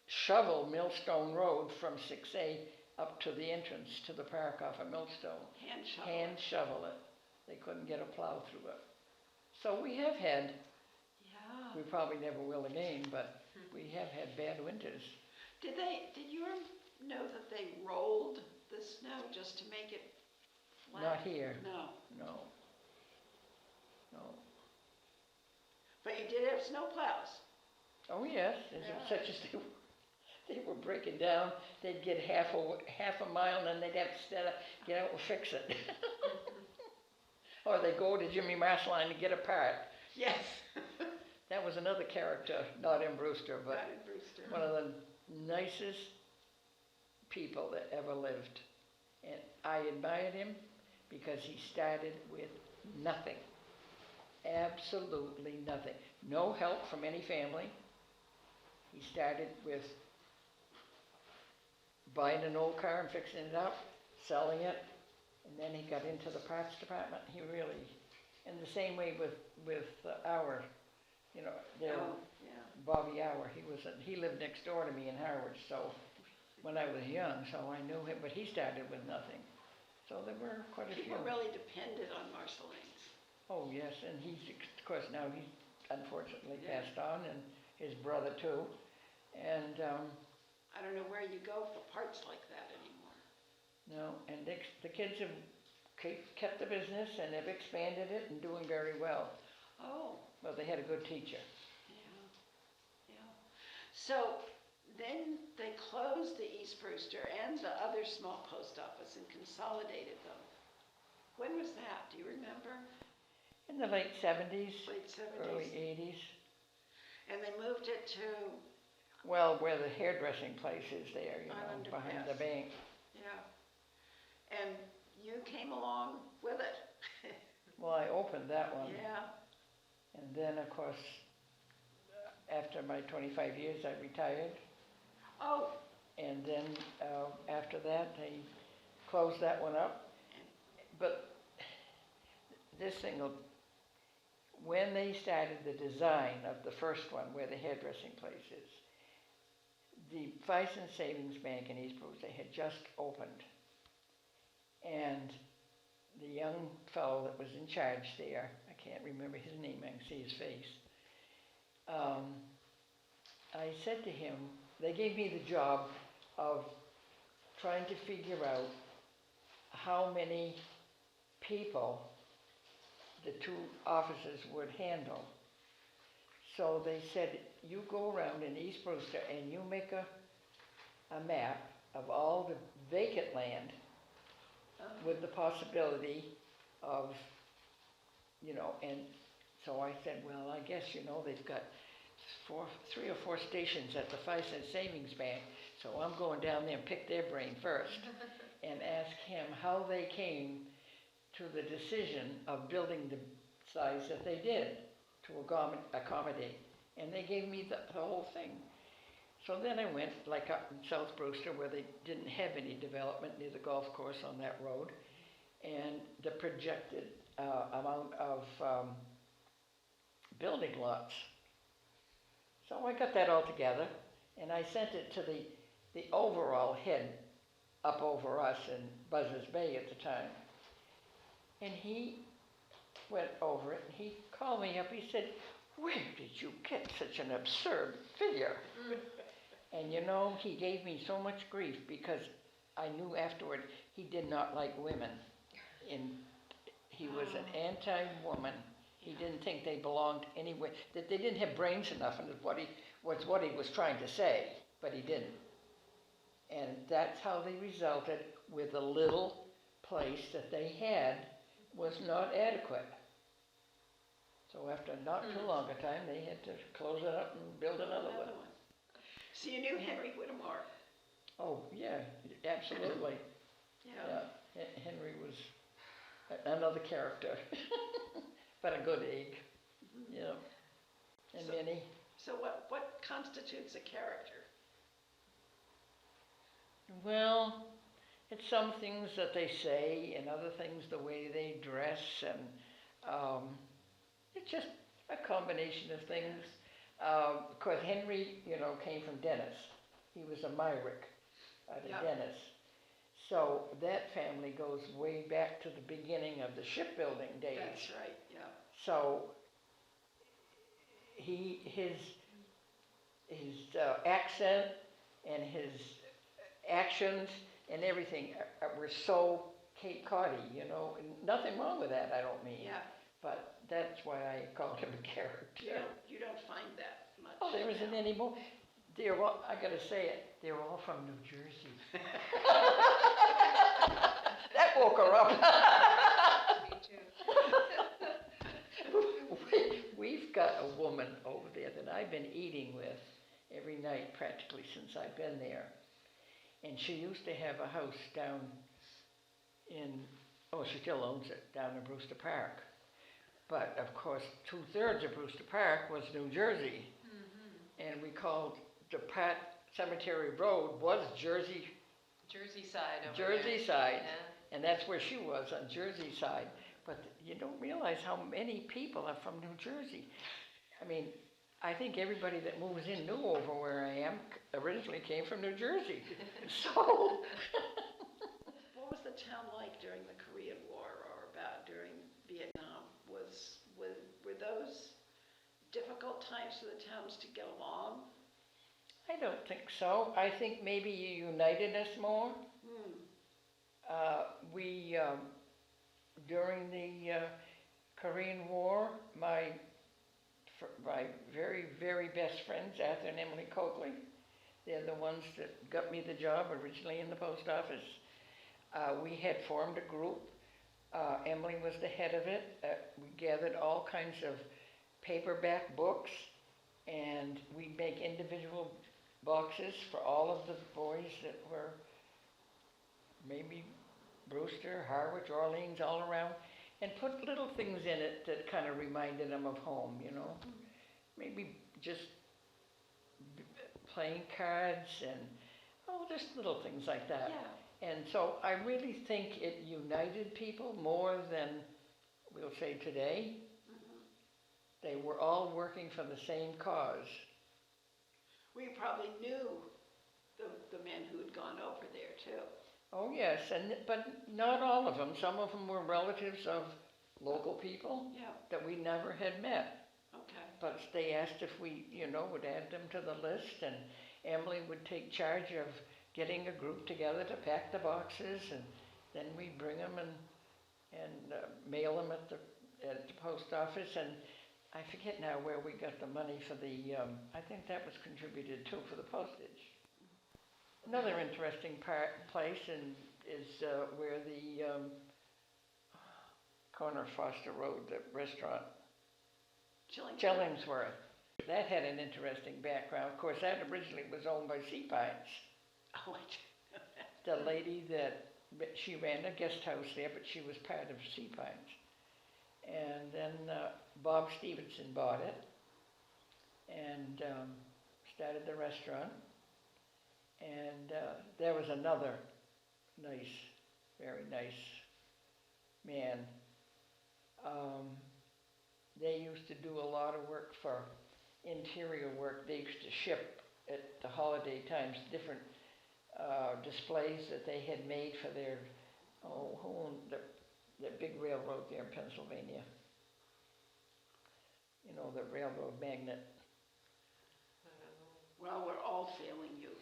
shovel Millstone Road from 6A up to the entrance to the park off of Millstone. Hand shovel it. They couldn't get a plow through it. So we have had, we probably never will again, but we have had bad winters. Did you know that they rolled the snow just to make it flat? Not here. No. No. But you did have snow plows. Oh yes, such as They were breaking down. They'd get half a mile, and then they'd have to stand up, get out and fix it. Or they'd go to Jimmy Marsline to get a part. Yes. That was another character, not in Brewster, but Not in Brewster. one of the nicest people that ever lived. And I admired him because he started with nothing. Absolutely nothing. No help from any family. He started with buying an old car and fixing it up, selling it, and then he got into the parts department. He really, and the same way with our, you know, Oh, yeah. Bobby Hour. He lived next door to me in Harwich, so when I was young, so I knew him, but he started with nothing. So there were quite a few. People really depended on Marceline's. Oh, yes, and he's, of course, now he's unfortunately Yeah. passed on, and his brother too. And, I don't know where you go for parts like that anymore. no, and the kids have kept the business and have expanded it and doing very well. Oh, Well, they had a good teacher. yeah, yeah. So then they closed the East Brewster and the other small post office and consolidated them. When was that? Do you remember? In the late 70s, Late 70s? early 80s. And they moved it to, Well, where the hairdressing place is there, you On know, under- behind yes. the bank. yeah. And you came along with it. Well, I opened that one. Yeah. And then, of course, after my 25 years, I retired. Oh, And then after that, they closed that one up. But this thing, when they started the design of the first one, where the hairdressing place is, the Fison Savings Bank in East Brewster had just opened. And the young fellow that was in charge there, I can't remember his name, I can see his face. I said to him, they gave me the job of trying to figure out how many people the two offices would handle. So they said, you go around in East Brewster and you make a map of all the vacant land with the possibility of, you know, and so I said, well, I guess, you know, they've got 3 or 4 stations at the Fison Savings Bank, so I'm going down there and pick their brain first and ask him how they came to the decision of building the size that they did to accommodate. And they gave me the whole thing. So then I went, like up in South Brewster, where they didn't have any development near the golf course on that road, and the projected amount of building lots. So I got that all together, and I sent it to the overall head up over us in Buzzards Bay at the time. And he went over it, and he called me up, he said, where did you get such an absurd figure? And you know, he gave me so much grief because I knew afterward he did not like women. He was an anti-woman. He didn't think they belonged anywhere, that they didn't have brains enough, and what he was trying to say, but he didn't. And that's how they resulted with the little place that they had was not adequate. So after not too long a time, they had to close it up and build another one. So you knew Henry Whittemore? Oh, yeah, absolutely. Yeah. Henry was another character, but a good egg, yeah. And Minnie. So what constitutes a character? Well, it's some things that they say and other things the way they dress, and it's just a combination of things. Of course, Henry, you know, came from Dennis. He was a Myrick out of Dennis. So that family goes way back to the beginning of the shipbuilding days. That's right, yeah. So his accent and his actions and everything were so Cape Coddy, you know. Nothing wrong with that, I don't mean. Yeah. But that's why I called him a character. You don't find that much. Oh, there isn't any more. They're all, I gotta say it, they're all from New Jersey. That woke her up. Me too. We've got a woman over there that I've been eating with every night practically since I've been there. And she used to have a house down in, oh, she still owns it, down in Brewster Park. But of course, 2/3 of Brewster Park was New Jersey. And we called the Pat Cemetery Road was Jersey Side over there. Jersey side, Yeah. and that's where she was, on Jersey side. But you don't realize how many people are from New Jersey. I mean, I think everybody that moves in new over where I am originally came from New Jersey. So, What was the town like during the Korean War or about during Vietnam? Were those difficult times for the towns to get along? I don't think so. I think maybe you united us more. During the Korean War, my very, very best friends, Arthur and Emily Coakley, they're the ones that got me the job originally in the post office. We had formed a group. Emily was the head of it. We gathered all kinds of paperback books, and we make individual boxes for all of the boys that were maybe Brewster, Harwich, Orleans, all around, and put little things in it that kind of reminded them of home, you know. Maybe just playing cards and, just little things like that. Yeah. And so I really think it united people more than, we'll say, today. They were all working for the same cause. We probably knew the men who had gone over there too. Oh, yes, but not all of them. Some of them were relatives of local people Yeah, that we never had met. okay. But they asked if we, would add them to the list, and Emily would take charge of getting a group together to pack the boxes, and then we'd bring them and mail them at the post office. And I forget now where we got the money for the, I think that was contributed too for the postage. Another interesting place is where the corner of Foster Road, the restaurant, Chillingsworth. That had an interesting background. Of course, that originally was owned by Sea Pines. Oh, I didn't know that. The lady she ran a guest house there, but she was part of Sea Pines. And then Bob Stevenson bought it and started the restaurant. And there was another very nice man. They used to do a lot of work for interior work. They used to ship at the holiday times different displays that they had made for their, who owned the big railroad there in Pennsylvania. You know, the railroad magnate. Well, we're all failing you.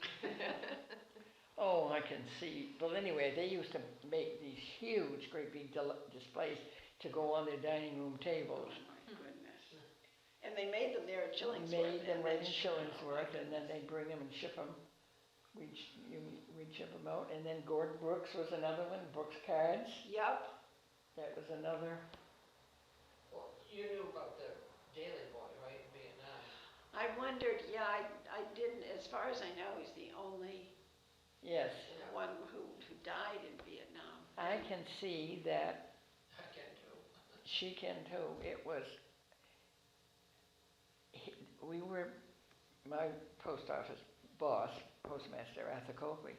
Oh, I can see. But anyway, they used to make these huge, great big displays to go on their dining room tables. Oh, my goodness. And they made them there at Chillingsworth. Made them and right then in shipped them. Chillingsworth, and then they'd bring them and ship them. We'd ship them out. And then Gordon Brooks was another one, Brooks Cards. Yep. That was another. Well, you knew about the Daily Boy, right, in Vietnam? I wondered, yeah, I didn't, as far as I know, he's the only Yes. one who died in Vietnam. I can see that I can too. she can too. It was, my post office boss, Postmaster Arthur Coakley,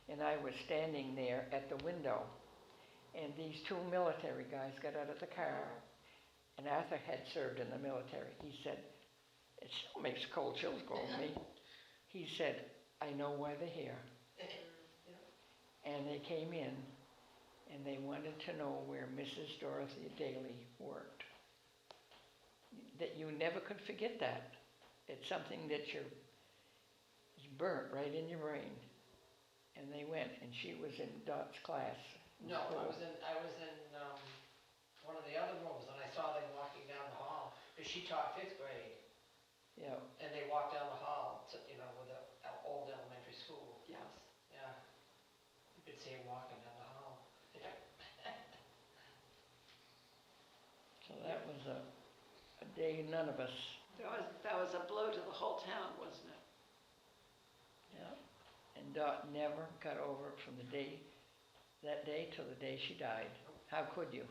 and I was standing there at the window, and these two military guys got out of the car, and Arthur had served in the military. He said, it still makes cold chills go over me. He said, I know why they're here. And they came in, and they wanted to know where Mrs. Dorothea Daly worked. That you never could forget that. It's something that is burnt right in your brain. And they went, and she was in Dot's class. No, I was in one of the other rooms, and I saw them walking down the hall, because she taught 5th grade, Yeah. and they walked down the hall, to, with a see him walking down the hall. So that was a day none of us, That was a blow to the whole town, wasn't it? yeah. And Dot never got over it from that day till the day she died. How could you?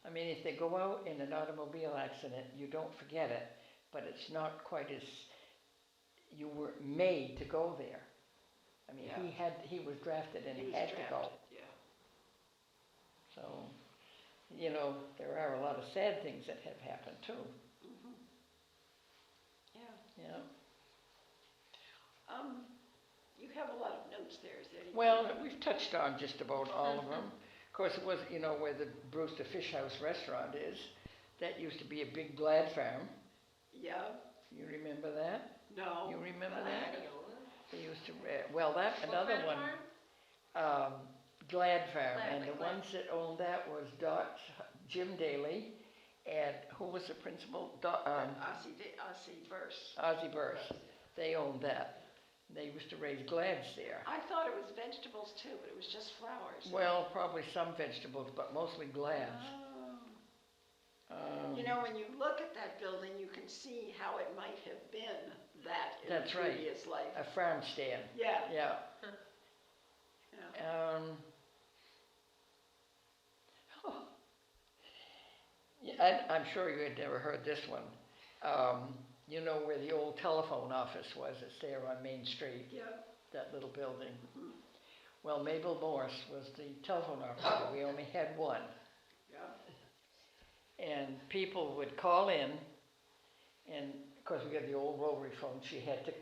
I mean, if they go out in an automobile accident, you don't forget it, but it's not quite as, you were made to go there. I mean, Yeah. he was drafted and he was had to go. drafted, yeah. So, you know, there are a lot of sad things that have happened too. Mhm. Yeah. Yeah. You have a lot of notes there, is there anything? Well, we've touched on just about all of them. Of course, it was, you know, where the Brewster Fish House restaurant is. That used to be a big Glad farm. Yeah, You remember that? no. You remember but that? I- They used to, well, that, another What one. farm? Glad farm, Glad, and like the Glad. ones that owned that was Jim Daly, and who was the principal? Ossie Verse. Ozzie Burse. They owned that. They used to raise glads there. I thought it was vegetables too, but it was just flowers. Well, probably some vegetables, but mostly glads. Oh. You know, when you look at that building, you can see how it might have been that in a That's right. previous life. A farm stand, Yeah. yeah. Yeah. Yeah, I'm sure you had never heard this one. You know where the old telephone office was? It's there on Main Street, Yeah. that little building. Mhm. Well, Mabel Morse was the telephone operator. We only had one. Yeah. And people would call in, and of course we had the old rotary phone, she had to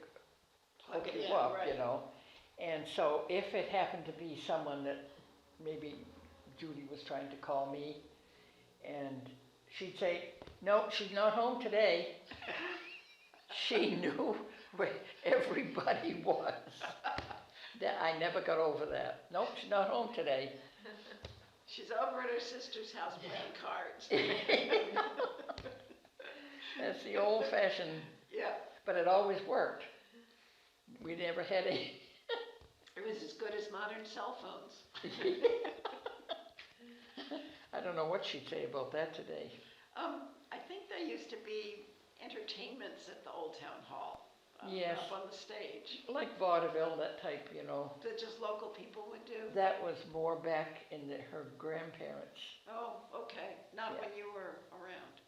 Plug hook it you in, up, you right. know. And so if it happened to be someone that maybe Judy was trying to call me, and she'd say, no, she's not home today. She knew where everybody was. That I never got over that. Nope, she's not home today. She's over at her sister's house playing cards. That's the old fashioned, Yeah. but it always worked. We never had any. It was as good as modern cell phones. I don't know what she'd say about that today. I think there used to be entertainments at the Old Town Hall. Yes. Up on the stage, Like vaudeville, that type, you know. that just local people would do. That was more back in her grandparents. Oh, okay, not Yeah. when you were around.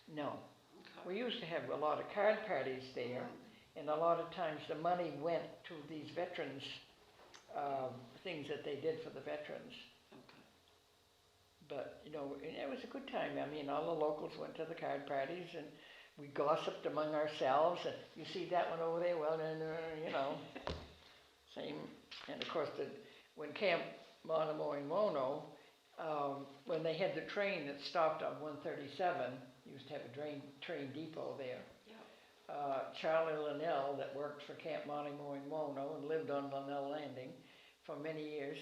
No. Okay. We used to have a lot of card parties there, and a lot of times the money went to these veterans, things that they did for the veterans. Okay. But, you know, and it was a good time. I mean, all the locals went to the card parties, and we gossiped among ourselves, and you see that one over there, well, you know. Same, and of course, when Camp Monomoy, when they had the train that stopped on 137, used to have a train depot there. Yeah. Charlie Linnell, that worked for Camp Monomoy and lived on Linnell Landing for many years,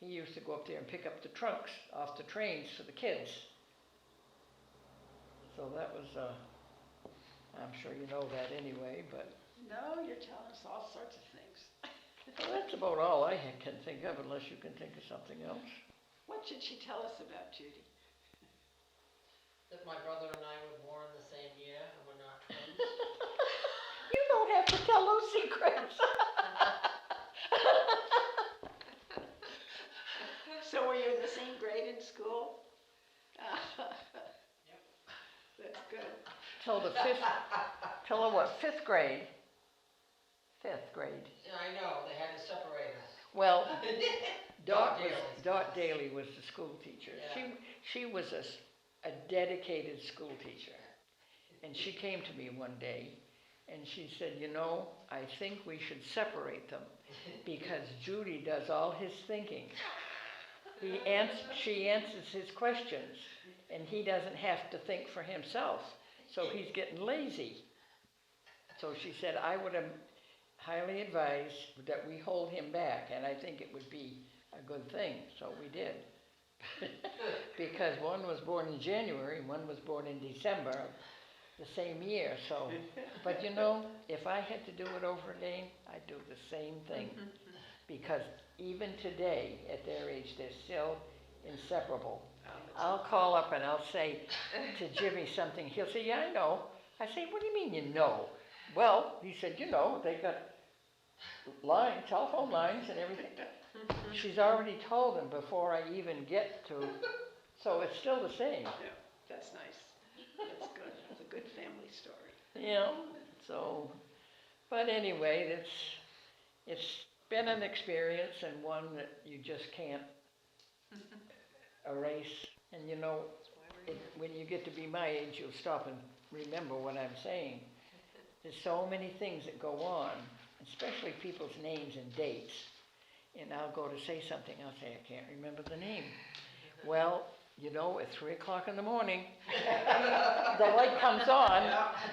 he used to go up there and pick up the trunks off the trains for the kids. So that was, I'm sure you know that anyway, but No, you're telling us all sorts of things. well, that's about all I can think of, unless you can think of something else. What should she tell us about Judy? That my brother and I were born the same year and we're not twins. You don't have to tell those secrets. So were you in the same grade in school? Yep. That's good. Till her what, fifth grade? Fifth grade. Yeah, I know, they had to separate us. Well, Dot Dot Daly was the school teacher. Yeah. She was a dedicated school teacher. And she came to me one day and she said, you know, I think we should separate them because Judy does all his thinking. She answers his questions and he doesn't have to think for himself. So he's getting lazy. So she said, I would highly advise that we hold him back, and I think it would be a good thing, so we did. Because one was born in January and one was born in December the same year, so. But you know, if I had to do it over again, I'd do the same thing. Because even today, at their age, they're still inseparable. I'll call up and I'll say to Jimmy something, he'll say, yeah, I know. I say, what do you mean you know? Well, he said, you know, they got telephone lines and everything. She's already told him before I even get to, so it's still the same. Yeah, that's nice. That's good. It's a good family story. Yeah, so, but anyway, it's been an experience and one that you just can't erase. And you know, when you get to be my age, you'll stop and remember what I'm saying. There's so many things that go on, especially people's names and dates. And I'll go to say something, I'll say, I can't remember the name. Well, you know, at 3 o'clock in the morning, the light comes on,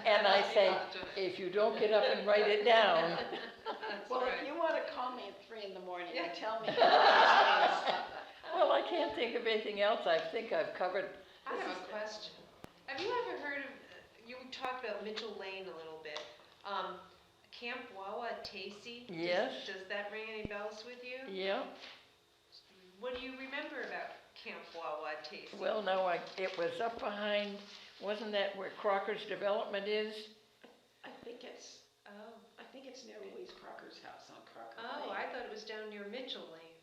and I say, if you don't get up and write it down. Well, if you want to call me at 3 in the morning and tell me. Well, I can't think of anything else. I think I've covered. I have a question. Have you ever heard of, you talked about Mitchell Lane a little bit. Camp Wawa Tacey? Yes. Does that ring any bells with you? Yeah. What do you remember about Camp Wawa Tacey? Well, no, it was up behind, wasn't that where Crocker's Development is? I think it's near Louise Crocker's house on Crocker Oh, Lane. I thought it was down near Mitchell Lane.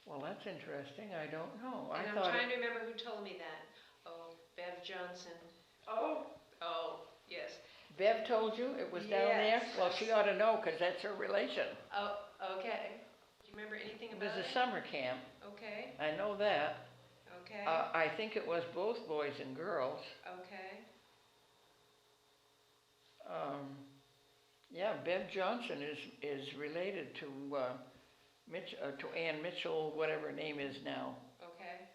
Well, that's interesting. I don't know. And I'm trying to remember who told me that. Oh, Bev Johnson. Oh, Yes. Bev told you it was down there? Yes. Well, she ought to know because that's her relation. Oh, okay. Do you remember anything It about was it? a summer camp. Okay, I know that. okay, I think it was both boys and girls. okay. Yeah, Bev Johnson is related to to Ann Mitchell, whatever her name is now. Okay.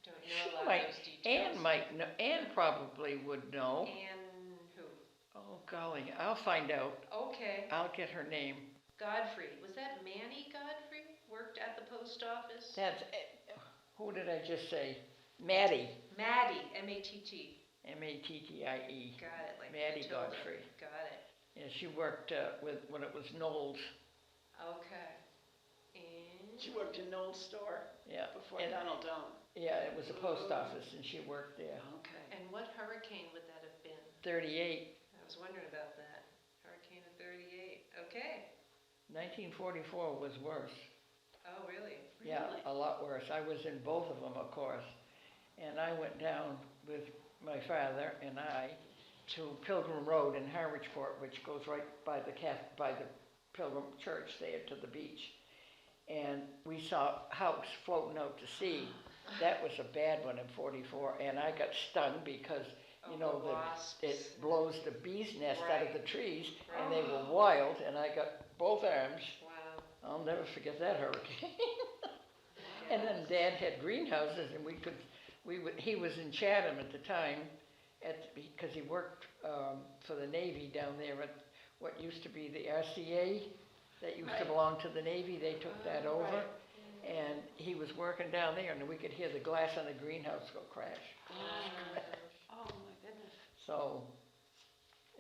Don't She know a lot might- of those details. Ann might know. Ann probably would know. Ann who? Oh golly, I'll find out. Okay. I'll get her name. Godfrey. Was that Manny Godfrey? Worked at the post office? That's who did I just say? Maddie. Maddie. M-A-T-T. Mattie. Got it. Like Maddie Matilda. Godfrey. Got it. Yeah, she worked when it was Knowles. Okay. And she worked in Noel's store Yeah. before And- Donald Dome. Yeah, it was a post office, and she worked there. Okay. and what hurricane would that have been? 38. I was wondering about that. Hurricane of 38. Okay. 1944 was worse. Oh, really? Yeah, Really? a lot worse. I was in both of them, of course. And I went down with my father and I to Pilgrim Road in Harwichport, which goes right by the Pilgrim Church there to the beach. And we saw a house floating out to sea. That was a bad one in 44, and I got stung because, you Oh, know, the wasps. it blows the bee's nest out of Right. the trees, and they were wild, and I got both arms. Wow. I'll never forget that hurricane. And then Dad had greenhouses, and he was in Chatham at the time, because he worked for the Navy down there at what used to be the RCA, that used to Right. belong to the Navy. They took that over, right. and he was working down there, and we could hear the glass on the greenhouse go crash. Oh, my goodness. So,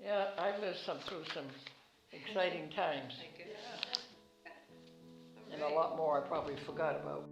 yeah, I lived through some exciting times, Thank goodness. and a lot more I probably forgot about.